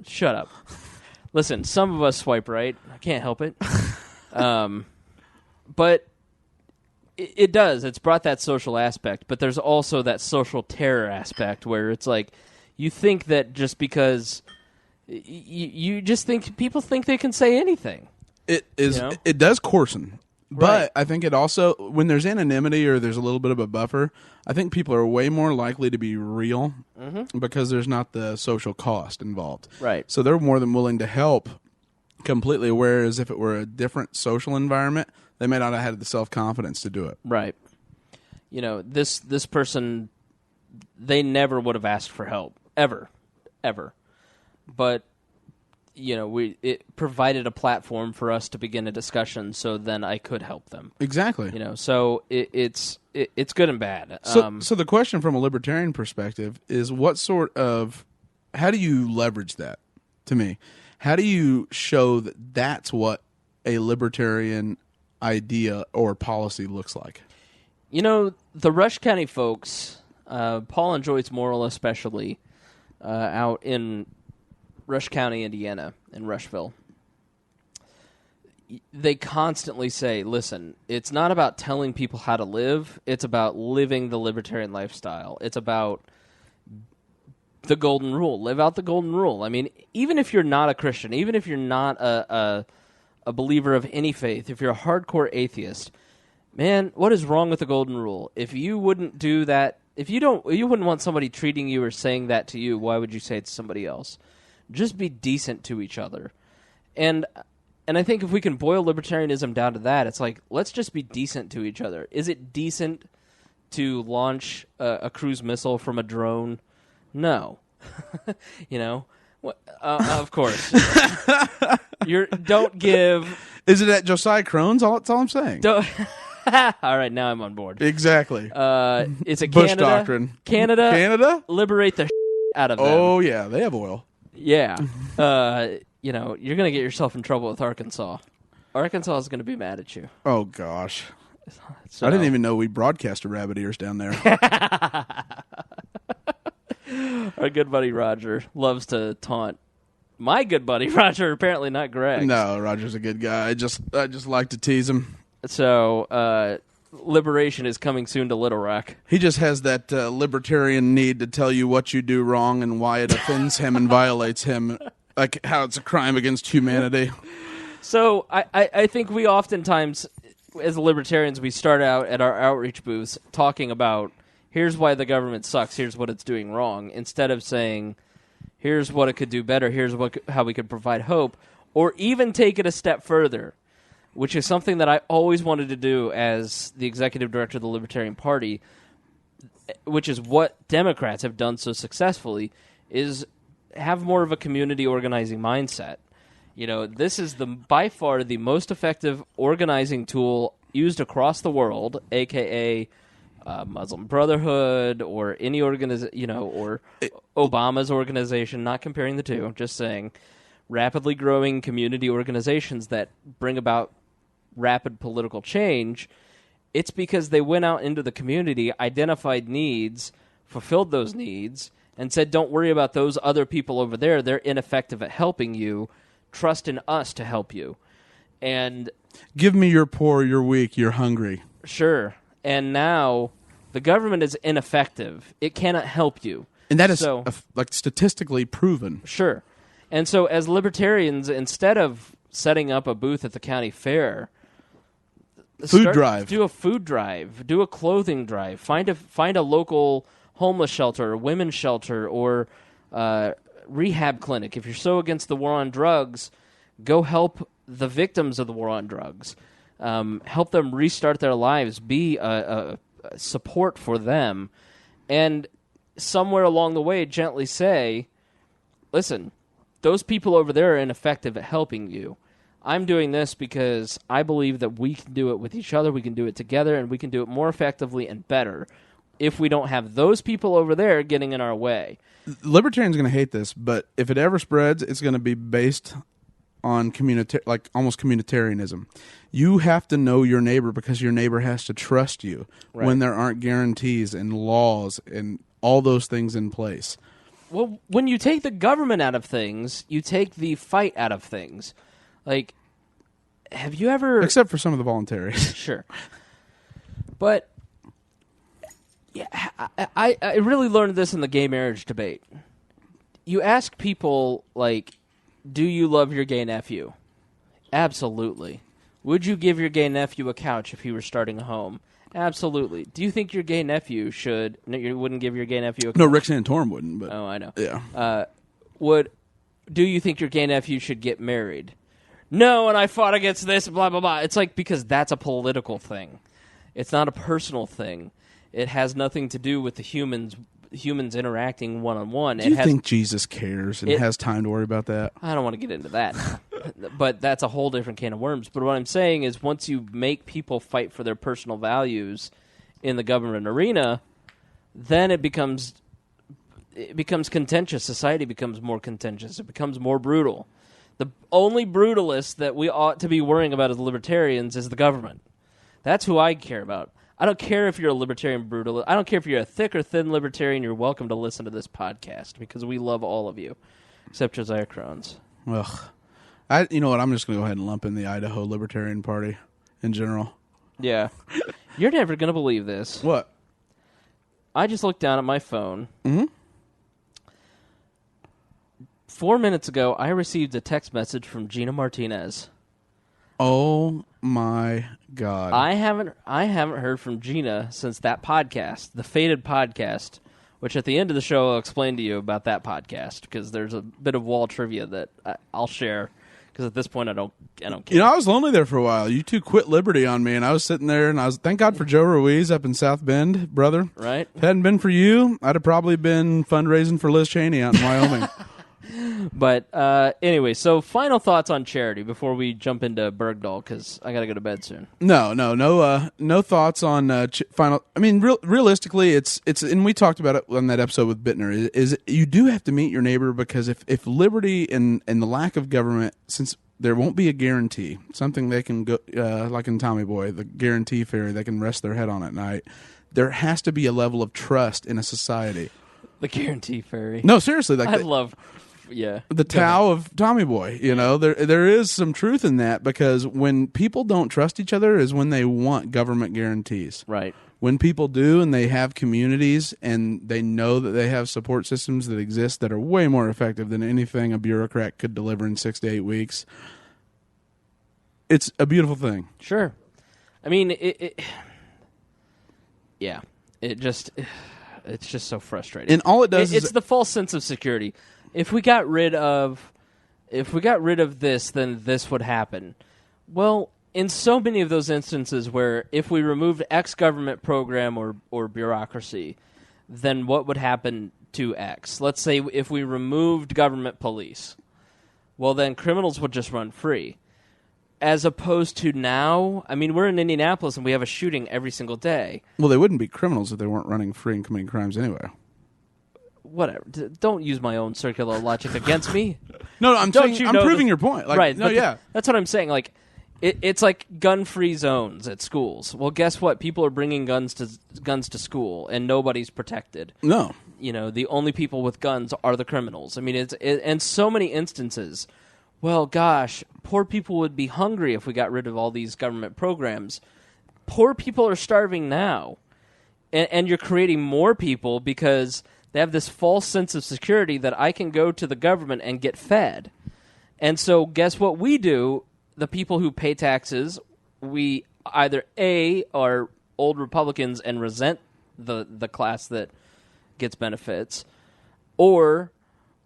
Shut up. Listen, some of us swipe right. I can't help it. But it does. It's brought that social aspect, but there's also that social terror aspect where it's like you think that just because you just think people think they can say anything. It is. It does coarsen. But Right. I think it also, when there's anonymity or there's a little bit of a buffer, I think people are way more likely to be real because there's not the social cost involved. Right. So they're more than willing to help completely, whereas if it were a different social environment, they may not have had the self-confidence to do it. Right. This person, they never would have asked for help. Ever. But it provided a platform for us to begin a discussion, so then I could help them. Exactly. So it's good and bad. So the question from a libertarian perspective is how do you leverage that, to me? How do you show that that's what a libertarian idea or policy looks like? The Rush County folks, Paul and Joyce Morrill especially, out in Rush County, Indiana, in Rushville, they constantly say, listen, it's not about telling people how to live, it's about living the libertarian lifestyle. It's about the golden rule. Live out the golden rule. I mean, even if you're not a Christian, even if you're not a believer of any faith, if you're a hardcore atheist, man, what is wrong with the golden rule? If you wouldn't do that, you wouldn't want somebody treating you or saying that to you, why would you say it to somebody else? Just be decent to each other. And I think if we can boil libertarianism down to that, it's like, let's just be decent to each other. Is it decent to launch a cruise missile from a drone? No. Of course. Don't give... Is it at Josiah Crohn's? That's all I'm saying. All right, now I'm on board. Exactly. It's a Bush Canada. doctrine. Canada? Liberate the out of them. Oh, yeah. They have oil. Yeah. You're going to get yourself in trouble with Arkansas. Arkansas is going to be mad at you. Oh, gosh. So, I didn't even know we broadcasted rabbit ears down there. Our good buddy Roger loves to taunt. My good buddy Roger, apparently not Greg. No, Roger's a good guy. I just like to tease him. So, Liberation is coming soon to Little Rock. He just has that libertarian need to tell you what you do wrong and why it offends him and violates him, like how it's a crime against humanity. So I think we oftentimes, as libertarians, we start out at our outreach booths talking about, here's why the government sucks, here's what it's doing wrong, instead of saying, here's what it could do better, here's how we could provide hope, or even take it a step further, which is something that I always wanted to do as the executive director of the Libertarian Party, which is what Democrats have done so successfully, is have more of a community organizing mindset. This is by far the most effective organizing tool used across the world, a.k.a. Muslim Brotherhood or any organization, or Obama's organization, not comparing the two, just saying rapidly growing community organizations that bring about rapid political change, it's because they went out into the community, identified needs, fulfilled those needs, and said, don't worry about those other people over there. They're ineffective at helping you. Trust in us to help you. And give me your poor, you're weak, you're hungry. Sure. And now the government is ineffective. It cannot help you. And that is statistically proven. Sure. And so as libertarians, instead of setting up a booth at the county fair, do a food drive, do a clothing drive, find a local homeless shelter or women's shelter or rehab clinic. If you're so against the war on drugs, go help the victims of the war on drugs. Help them restart their lives, be a support for them, and somewhere along the way gently say, listen, those people over there are ineffective at helping you. I'm doing this because I believe that we can do it with each other, we can do it together, and we can do it more effectively and better if we don't have those people over there getting in our way. Libertarians are going to hate this, but if it ever spreads, it's going to be based on almost communitarianism. You have to know your neighbor because your neighbor has to trust you when there aren't guarantees and laws and all those things in place. Well, when you take the government out of things, you take the fight out of things. Like, have you ever... Except for some of the voluntary. Sure. But, yeah, I really learned this in the gay marriage debate. You ask people, like, do you love your gay nephew? Absolutely. Would you give your gay nephew a couch if he were starting a home? Absolutely. Do you think your gay nephew should... No, you wouldn't give your gay nephew a couch? No, Rick Santorum wouldn't, but... Oh, I know. Yeah. Do you think your gay nephew should get married? No, and I fought against this, blah, blah, blah. It's like, because that's a political thing. It's not a personal thing. It has nothing to do with the humans interacting one-on-one. Do you think Jesus cares and has time to worry about that? I don't want to get into that. But that's a whole different can of worms. But what I'm saying is once you make people fight for their personal values in the government arena, then it becomes contentious. Society becomes more contentious. It becomes more brutal. The only brutalist that we ought to be worrying about as libertarians is the government. That's who I care about. I don't care if you're a libertarian brutalist. I don't care if you're a thick or thin libertarian. You're welcome to listen to this podcast because we love all of you, except Josiah Crones. Ugh. You know what? I'm just going to go ahead and lump in the Idaho Libertarian Party in general. Yeah. You're never going to believe this. What? I just looked down at my phone. Mm-hmm. 4 minutes ago, I received a text message from Gina Martinez. Oh my God! I haven't heard from Gina since that podcast, the Faded podcast, which at the end of the show I'll explain to you about that podcast because there's a bit of wall trivia that I'll share because at this point I don't care. You know, I was lonely there for a while. You two quit Liberty on me, and I was sitting there, and thank God for Joe Ruiz up in South Bend, brother. Right? If it hadn't been for you, I'd have probably been fundraising for Liz Cheney out in Wyoming. But anyway, so final thoughts on charity before we jump into Bergdahl because I got to go to bed soon. No thoughts on final. I mean, realistically, it's and we talked about it on that episode with Bittner. Is you do have to meet your neighbor because if liberty and the lack of government, since there won't be a guarantee, something they can go like in Tommy Boy, the guarantee fairy, they can rest their head on at night. There has to be a level of trust in a society. The guarantee fairy. No, seriously, like I love. Yeah, the Tao of Tommy Boy. You know, there is some truth in that because when people don't trust each other is when they want government guarantees. Right. When people do and they have communities and they know that they have support systems that exist that are way more effective than anything a bureaucrat could deliver in 6 to 8 weeks, it's a beautiful thing. Sure. I mean, it's just so frustrating. And all it does is the false sense of security. If we got rid of this, then this would happen. Well, in so many of those instances where if we removed X government program or bureaucracy, then what would happen to X? Let's say if we removed government police, well, then criminals would just run free. as opposed to now. I mean, we're in Indianapolis and we have a shooting every single day. Well, they wouldn't be criminals if they weren't running free and committing crimes anyway. Whatever. Don't use my own circular logic against me. No, I'm proving your point. Like, right. No, yeah. That's what I'm saying. Like, it's like gun-free zones at schools. Well, guess what? People are bringing guns to school, and nobody's protected. No. You know, the only people with guns are the criminals. I mean, and so many instances. Well, gosh, poor people would be hungry if we got rid of all these government programs. Poor people are starving now. And you're creating more people because they have this false sense of security that I can go to the government and get fed. And so guess what we do? The people who pay taxes, we either A, are old Republicans and resent the class that gets benefits, or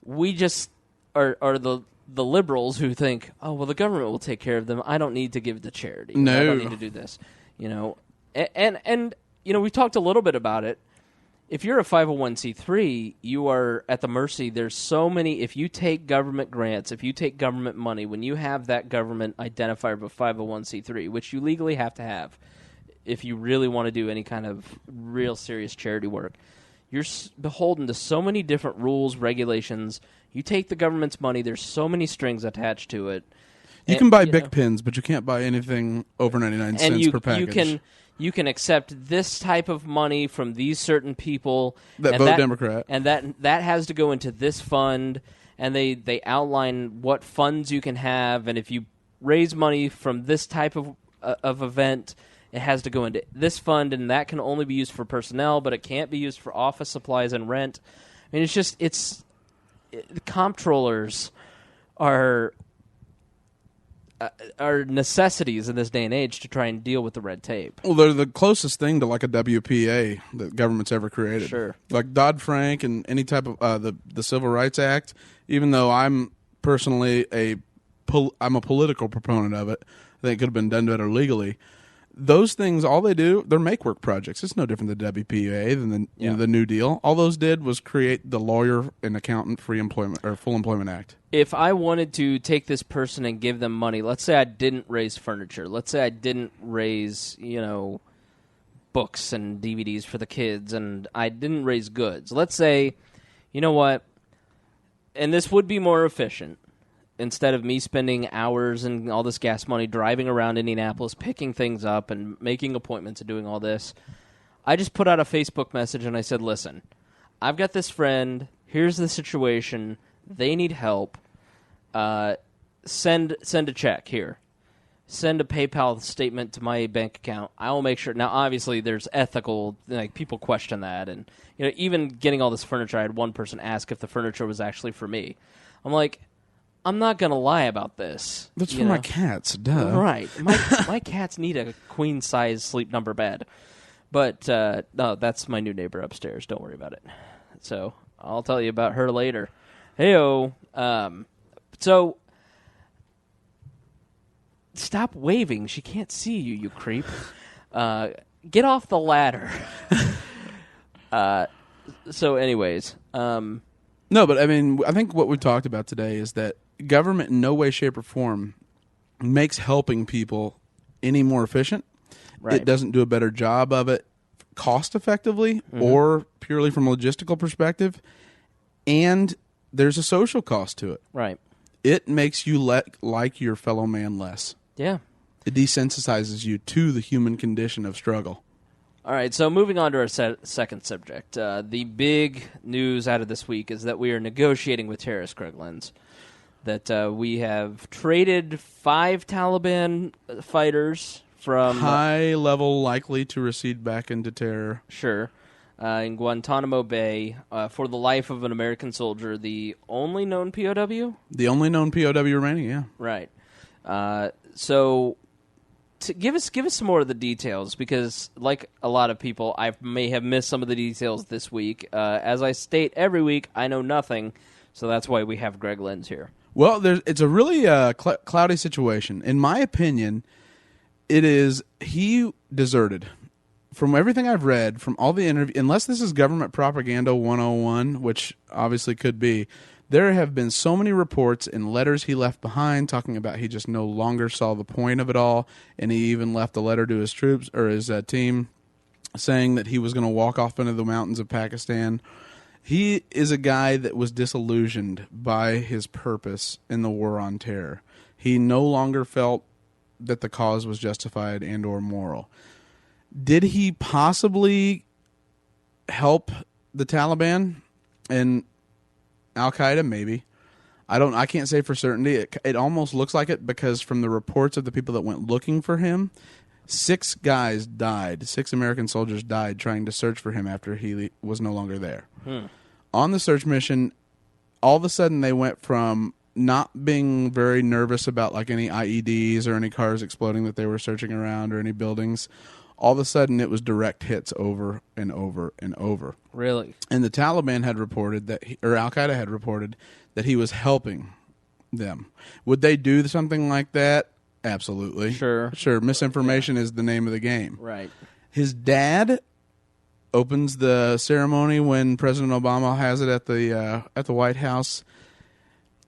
we just are the liberals who think, oh, well, the government will take care of them. I don't need to give it to charity. No. I don't need to do this. You know, and you know, we talked a little bit about it. If you're a 501c3, you are at the mercy. There's so many. If you take government grants, if you take government money, when you have that government identifier of a 501c3, which you legally have to have if you really want to do any kind of real serious charity work, you're beholden to so many different rules, regulations. You take the government's money, there's so many strings attached to it. You can buy Bic pins, but you can't buy anything over 99 cents per package. You can accept this type of money from these certain people that vote Democrat, and that has to go into this fund. And they outline what funds you can have, and if you raise money from this type of event, it has to go into this fund, and that can only be used for personnel, but it can't be used for office supplies and rent. I mean, the comptrollers are necessities in this day and age to try and deal with the red tape. Well, they're the closest thing to like a WPA that government's ever created. Sure. Like Dodd-Frank and any type of the Civil Rights Act, even though I'm personally I'm a political proponent of it, I think it could have been done better legally. Those things, all they do, they're make-work projects. It's no different than WPA, than the New Deal. All those did was create the lawyer and accountant free employment or full employment act. If I wanted to take this person and give them money, let's say I didn't raise furniture. Let's say I didn't raise, books and DVDs for the kids, and I didn't raise goods. Let's say, you know what, and this would be more efficient. Instead of me spending hours and all this gas money driving around Indianapolis, picking things up and making appointments and doing all this, I just put out a Facebook message and I said, listen, I've got this friend. Here's the situation. They need help. Send a check here. Send a PayPal statement to my bank account. I will make sure. Now, obviously, there's ethical, people question that. And, even getting all this furniture, I had one person ask if the furniture was actually for me. I'm like, I'm not going to lie about this. That's for my cats, duh. Right. My cats need a queen-size sleep number bed. But, no, that's my new neighbor upstairs. Don't worry about it. So, I'll tell you about her later. Hey-o. So, stop waving. She can't see you, you creep. Get off the ladder. So, anyways. No, but, I think what we talked about today is that government in no way, shape, or form makes helping people any more efficient. Right. It doesn't do a better job of it cost-effectively or purely from a logistical perspective. And there's a social cost to it. Right. It makes you like your fellow man less. Yeah. It desensitizes you to the human condition of struggle. All right, so moving on to our second subject. The big news out of this week is that we are negotiating with terrorist Greg Lenz. That we have traded 5 Taliban fighters from... high level, likely to recede back into terror. Sure. In Guantanamo Bay for the life of an American soldier, the only known POW? The only known POW remaining, yeah. Right. So... give us some more of the details, because like a lot of people, I may have missed some of the details this week. As I state every week, I know nothing, so that's why we have Greg Lenz here. Well, it's a really cloudy situation. In my opinion, he deserted. From everything I've read, from all the interviews, unless this is government propaganda 101, which obviously could be, There have been so many reports and letters he left behind talking about he just no longer saw the point of it all, and he even left a letter to his troops or his team saying that he was going to walk off into the mountains of Pakistan. He is a guy that was disillusioned by his purpose in the war on terror. He no longer felt that the cause was justified and or moral. Did he possibly help the Taliban and Al-Qaeda? Maybe. I can't say for certainty. It almost looks like it because from the reports of the people that went looking for him, 6 guys died. 6 American soldiers died trying to search for him after he was no longer there. On the search mission, all of a sudden they went from not being very nervous about like any IEDs or any cars exploding that they were searching around or any buildings. All of a sudden it was direct hits over and over and over. Really? And the Taliban had reported that, or Al-Qaeda had reported that he was helping them. Would they do something like that? Absolutely. Sure. Misinformation is the name of the game. Right. His dad opens the ceremony when President Obama has it at the White House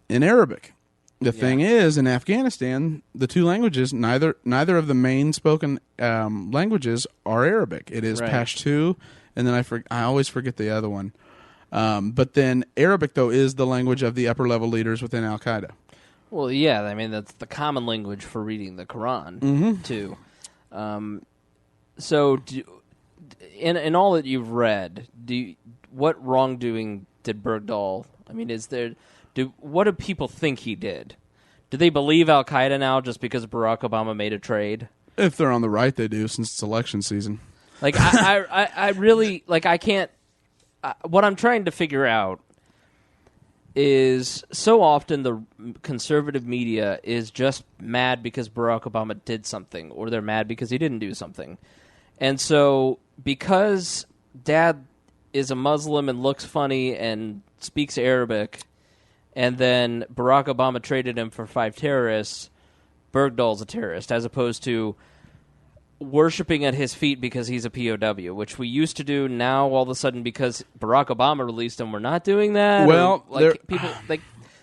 in Arabic. The thing is, in Afghanistan, the 2 languages, neither of the main spoken languages are Arabic. It is Pashto, and then I always forget the other one. But then Arabic, though, is the language of the upper-level leaders within Al-Qaeda. Well, yeah, I mean, that's the common language for reading the Quran, too. So, in all that you've read, what wrongdoing did Bergdahl... I mean, what do people think he did? Do they believe Al-Qaeda now just because Barack Obama made a trade? If they're on the right, they do, since it's election season. Like, I really... Like, I can't... what I'm trying to figure out is so often the conservative media is just mad because Barack Obama did something, or they're mad because he didn't do something. And so, because Dad is a Muslim and looks funny and speaks Arabic, and then Barack Obama traded him for 5 terrorists, Bergdahl's a terrorist, as opposed to worshiping at his feet because he's a POW, which we used to do. Now, all of a sudden, because Barack Obama released him, we're not doing that. Well, people like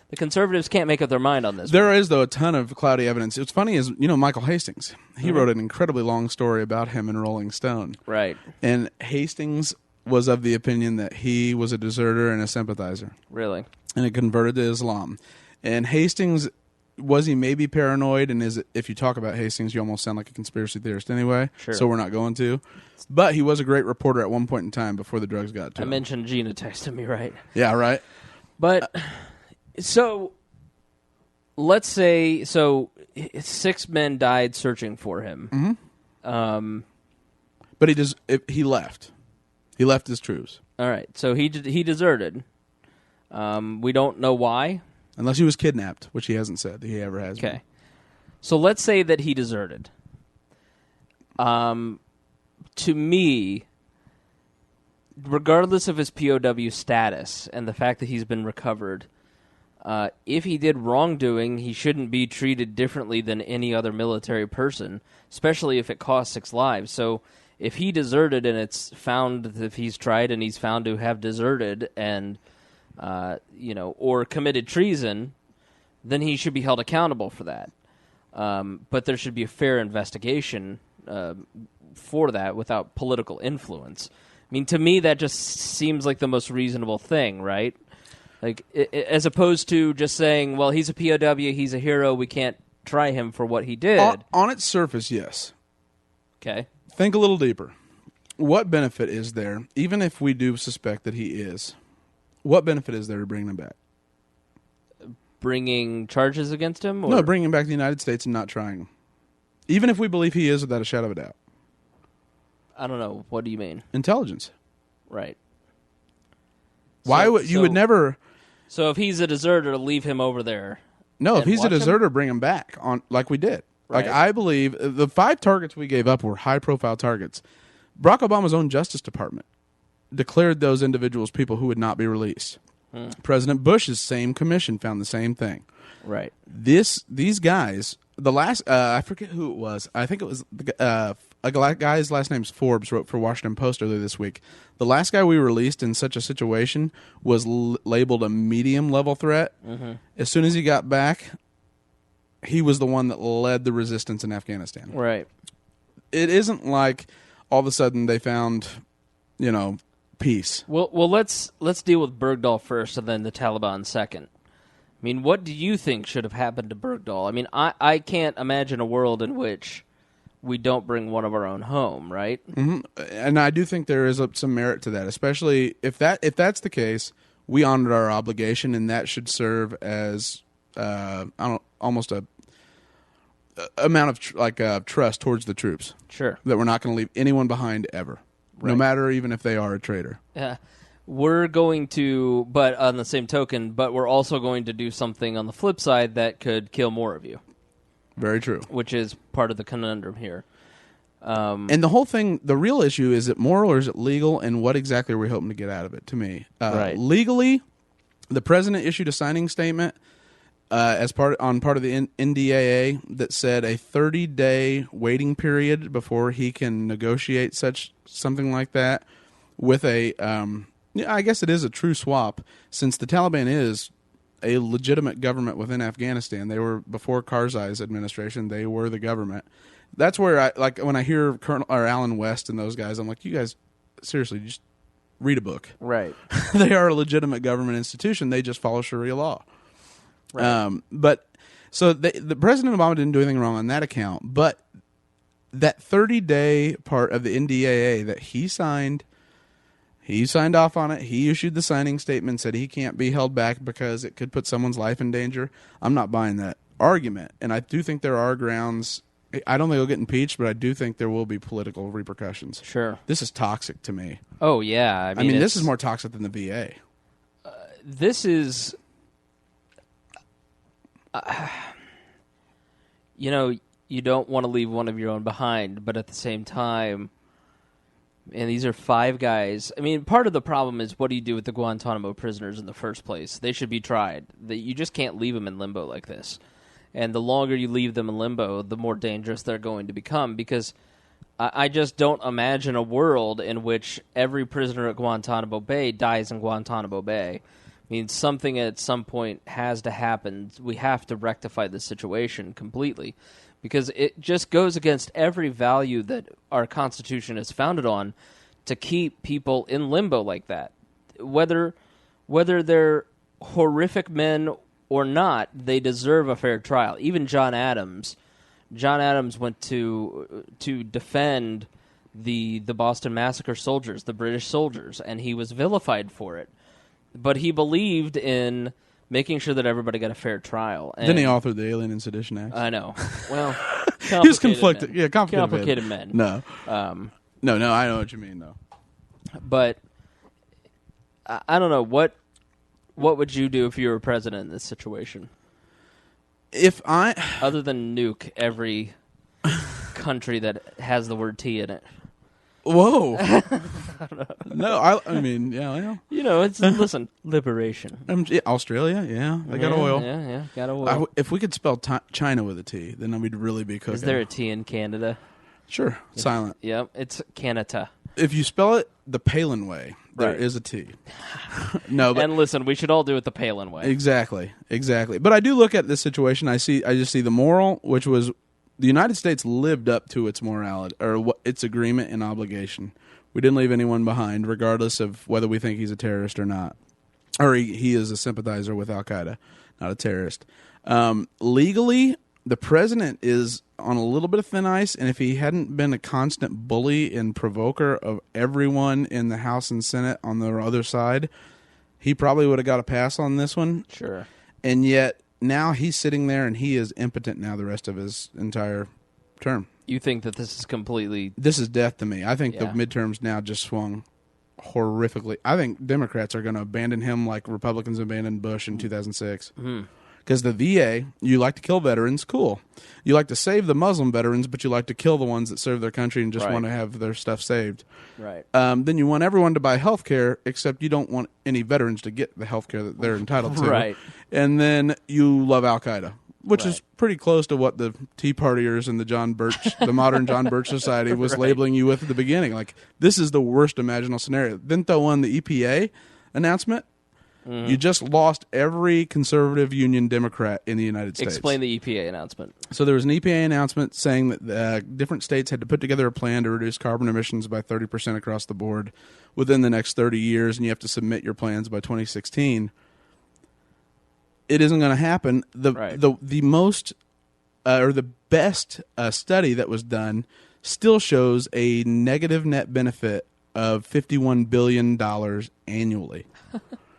the conservatives can't make up their mind on this. There is, though, a ton of cloudy evidence. What's funny is, Michael Hastings. He wrote an incredibly long story about him in Rolling Stone. Right. And Hastings was of the opinion that he was a deserter and a sympathizer. Really? And it converted to Islam. And Hastings... Was he maybe paranoid? And if you talk about Hastings, you almost sound like a conspiracy theorist anyway. Sure. So we're not going to. But he was a great reporter at one point in time before the drugs got to him. I mentioned Gina texted me, right? Yeah, right. But, so, let's say, 6 men died searching for him. Mm-hmm. But he left. He left his troops. All right. So he deserted. We don't know why. Unless he was kidnapped, which he hasn't said that he ever has. Okay. So let's say that he deserted. To me, regardless of his POW status and the fact that he's been recovered, if he did wrongdoing, he shouldn't be treated differently than any other military person, especially if it cost 6 lives. So if he deserted and it's found that he's tried and he's found to have deserted and... or committed treason, then he should be held accountable for that. But there should be a fair investigation for that without political influence. I mean, to me, that just seems like the most reasonable thing, right? Like, as opposed to just saying, well, he's a POW, he's a hero, we can't try him for what he did. On its surface, yes. Okay. Think a little deeper. What benefit is there, even if we do suspect that he is... What benefit is there to bringing him back? Bringing charges against him? Or? No, bringing him back to the United States and not trying him. Even if we believe he is without a shadow of a doubt. I don't know. What do you mean? Intelligence. Right. Why would you would never... So if he's a deserter, leave him over there. No, if he's a deserter, bring him back on like we did. Right. Like I believe the 5 targets we gave up were high-profile targets. Barack Obama's own Justice Department declared those individuals people who would not be released. President Bush's same commission found the same thing. Right. These guys, the last I forget who it was. I think it was guy's last name's Forbes, wrote for Washington Post earlier this week. The last guy we released in such a situation was labeled a medium-level threat. Mm-hmm. As soon as he got back, he was the one that led the resistance in Afghanistan. Right. It isn't like all of a sudden they found, peace. Well, let's deal with Bergdahl first and then the Taliban second. I mean, what do you think should have happened to Bergdahl? I mean, I can't imagine a world in which we don't bring one of our own home, right? Mm-hmm. And I do think there is some merit to that, especially if that's the case. We honored our obligation, and that should serve as almost a amount of trust towards the troops. Sure, that we're not going to leave anyone behind ever, right. No matter even if they are a traitor. Yeah. We're going to, but on the same token, but we're also going to do something on the flip side that could kill more of you. Very true. Which is part of the conundrum here. And the whole thing, the real issue, is it moral or is it legal, and what exactly are we hoping to get out of it, to me? Right. Legally, the president issued a signing statement as part of the NDAA that said a 30-day waiting period before he can negotiate something like that with a... I guess it is a true swap, since the Taliban is a legitimate government within Afghanistan. They were, before Karzai's administration, they were the government. That's where when I hear Colonel or Alan West and those guys, I'm like, you guys, seriously, just read a book. Right. They are a legitimate government institution. They just follow Sharia law. Right. So the President Obama didn't do anything wrong on that account, but that 30-day part of the NDAA that he signed off on it. He issued the signing statement, said he can't be held back because it could put someone's life in danger. I'm not buying that argument. And I do think there are grounds. I don't think he'll get impeached, but I do think there will be political repercussions. Sure. This is toxic to me. Oh, yeah. I mean this is more toxic than the VA. This is... you don't want to leave one of your own behind, but at the same time... And these are 5 guys. I mean, part of the problem is, what do you do with the Guantanamo prisoners in the first place? They should be tried. You just can't leave them in limbo like this. And the longer you leave them in limbo, the more dangerous they're going to become, because I just don't imagine a world in which every prisoner at Guantanamo Bay dies in Guantanamo Bay. I mean, something at some point has to happen. We have to rectify this situation completely, because it just goes against every value that our Constitution is founded on to keep people in limbo like that. Whether they're horrific men or not, they deserve a fair trial. Even John Adams went to defend the Boston Massacre soldiers, the British soldiers, and he was vilified for it. But he believed in making sure that everybody got a fair trial. And then he authored the Alien and Sedition Act. I know. Well, he was conflicted. Men. Yeah, complicated men. No. No, I know what you mean, though. But I don't know. What would you do if you were president in this situation? Other than nuke every country that has the word T in it. Whoa. No, I mean, yeah. It's, listen, liberation. Australia, yeah. They got oil. Yeah, got oil. If we could spell China with a T, then we'd really be cooking. Is there a T in Canada? Sure, silent. Yep, it's Canada. If you spell it the Palin way, there is a T. No, but, and listen, we should all do it the Palin way. Exactly. But I do look at this situation. I just see the moral, which was the United States lived up to its morality, or its agreement and obligation. We didn't leave anyone behind, regardless of whether we think he's a terrorist or not. Or he is a sympathizer with Al-Qaeda, not a terrorist. Legally, the president is on a little bit of thin ice, and if he hadn't been a constant bully and provoker of everyone in the House and Senate on the other side, he probably would have got a pass on this one. Sure. And yet, now he's sitting there and he is impotent now the rest of his entire term. You think that this is completely... This is death to me. I think the midterms now just swung horrifically. I think Democrats are going to abandon him like Republicans abandoned Bush in 2006. Because the VA, you like to kill veterans, cool. You like to save the Muslim veterans, but you like to kill the ones that serve their country and just want to have their stuff saved. Right. Then you want everyone to buy health care, except you don't want any veterans to get the health care that they're entitled to. Right. And then you love Al-Qaeda. which is pretty close to what the Tea Partiers and the modern John Birch Society was labeling you with at the beginning. Like, this is the worst imaginable scenario. Then throw in the EPA announcement. You just lost every conservative union Democrat in the United States. Explain the EPA announcement. So there was an EPA announcement saying that different states had to put together a plan to reduce carbon emissions by 30% across the board within the next 30 years, and you have to submit your plans by 2016. It isn't going to happen. The most or the best study that was done still shows a negative net benefit of $51 billion annually.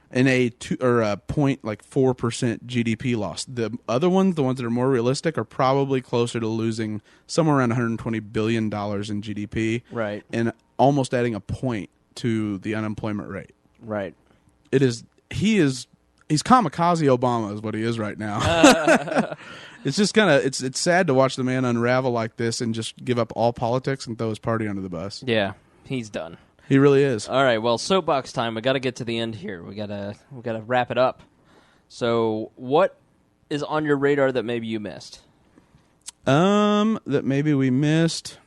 And a 0.4% GDP loss. The other ones, the ones that are more realistic, are probably closer to losing somewhere around $120 billion in GDP, right? And almost adding a point to the unemployment rate. Right. He's kamikaze Obama is what he is right now. It's just it's sad to watch the man unravel like this and just give up all politics and throw his party under the bus. Yeah, he's done. He really is. All right, well, soapbox time. We got to get to the end here. We got to wrap it up. So, what is on your radar that maybe you missed? That maybe we missed.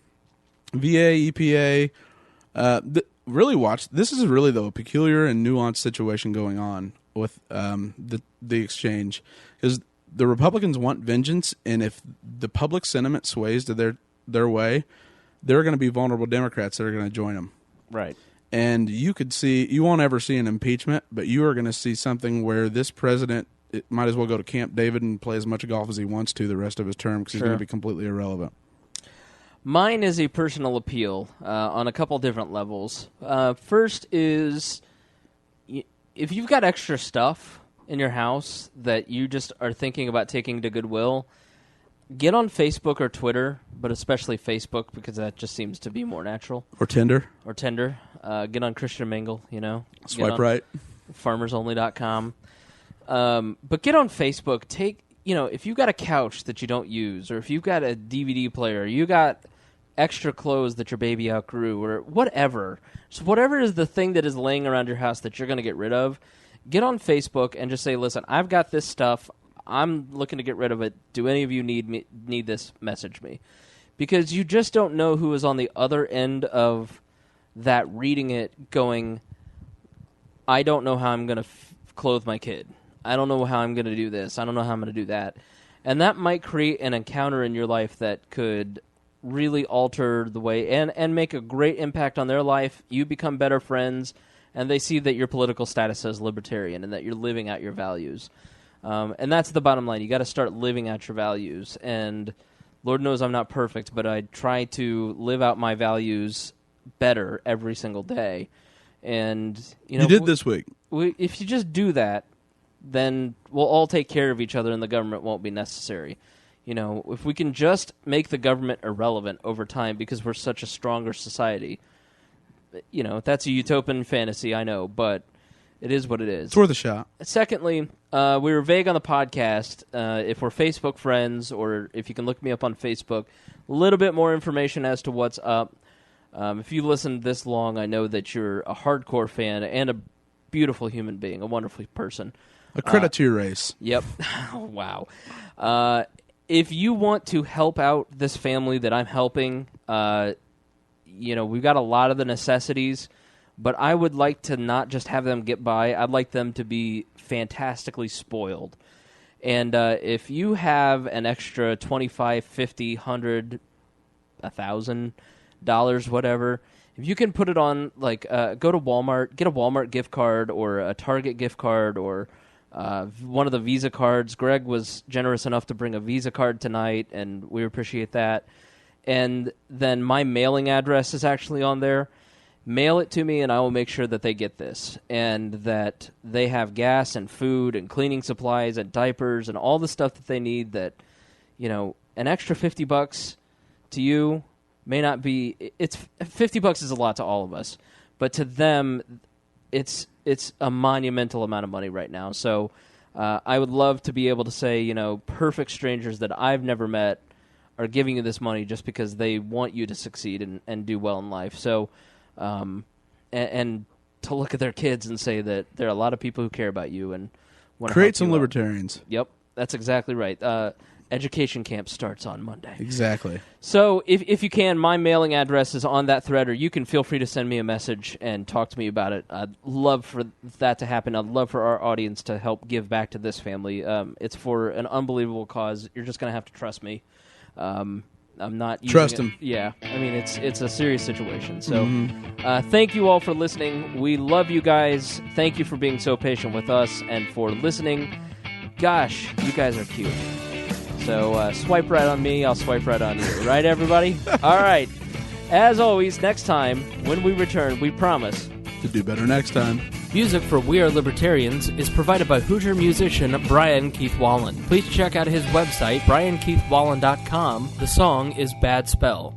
VA, EPA. Really watch. This is really a peculiar and nuanced situation going on with the exchange, because the Republicans want vengeance, and if the public sentiment sways to their way, there are going to be vulnerable Democrats that are going to join them. Right. And you won't ever see an impeachment, but you are going to see something where this president might as well go to Camp David and play as much golf as he wants to the rest of his term, because he's going to be completely irrelevant. Mine is a personal appeal on a couple different levels. First is, if you've got extra stuff in your house that you just are thinking about taking to Goodwill, get on Facebook or Twitter, but especially Facebook, because that just seems to be more natural. Or Tinder. Get on Christian Mingle, Swipe right. FarmersOnly.com. But get on Facebook. If you've got a couch that you don't use, or if you've got a DVD player, you got extra clothes that your baby outgrew, or whatever. So whatever is the thing that is laying around your house that you're going to get rid of, get on Facebook and just say, listen, I've got this stuff. I'm looking to get rid of it. Do any of you need this? Message me. Because you just don't know who is on the other end of that reading it going, I don't know how I'm going to clothe my kid. I don't know how I'm going to do this. I don't know how I'm going to do that. And that might create an encounter in your life that could really alter the way and make a great impact on their life. You become better friends, and they see that your political status is libertarian and that you're living out your values. And that's the bottom line. You got to start living out your values. And Lord knows I'm not perfect, but I try to live out my values better every single day. And you did this week. If you just do that, then we'll all take care of each other, and the government won't be necessary. If we can just make the government irrelevant over time, because we're such a stronger society. That's a utopian fantasy, I know, but it is what it is. It's worth a shot. Secondly, we were vague on the podcast. If we're Facebook friends, or if you can look me up on Facebook, a little bit more information as to what's up. If you listened this long, I know that you're a hardcore fan and a beautiful human being, a wonderful person. A credit to your race. Yep. Wow. If you want to help out this family that I'm helping, we've got a lot of the necessities, but I would like to not just have them get by. I'd like them to be fantastically spoiled. And if you have an extra $25, $50, $100, $1,000, whatever, if you can put it on, go to Walmart, get a Walmart gift card or a Target gift card or one of the Visa cards. Greg was generous enough to bring a Visa card tonight, and we appreciate that. And then my mailing address is actually on there. Mail it to me, and I will make sure that they get this, and that they have gas and food and cleaning supplies and diapers and all the stuff that they need. That, an extra $50 to you may not be. It's $50 is a lot to all of us, but to them, it's a monumental amount of money right now. So I would love to be able to say, perfect strangers that I've never met are giving you this money just because they want you to succeed and do well in life. So, and to look at their kids and say that there are a lot of people who care about you and want to create some help you libertarians. Yep. That's exactly right. Education camp starts on Monday. Exactly. So if you can, my mailing address is on that thread, or you can feel free to send me a message and talk to me about it. I'd love for that to happen. I'd love for our audience to help give back to this family. It's for an unbelievable cause. You're just going to have to trust me. I'm not using Trust it. him. Yeah. I mean, it's a serious situation. So thank you all for listening. We love you guys. Thank you for being so patient with us and for listening. Gosh, you guys are cute. So swipe right on me, I'll swipe right on you. Right, everybody? All right. As always, next time, when we return, we promise To do better next time. Music for We Are Libertarians is provided by Hoosier musician Brian Keith Wallen. Please check out his website, briankeithwallen.com. The song is Bad Spell.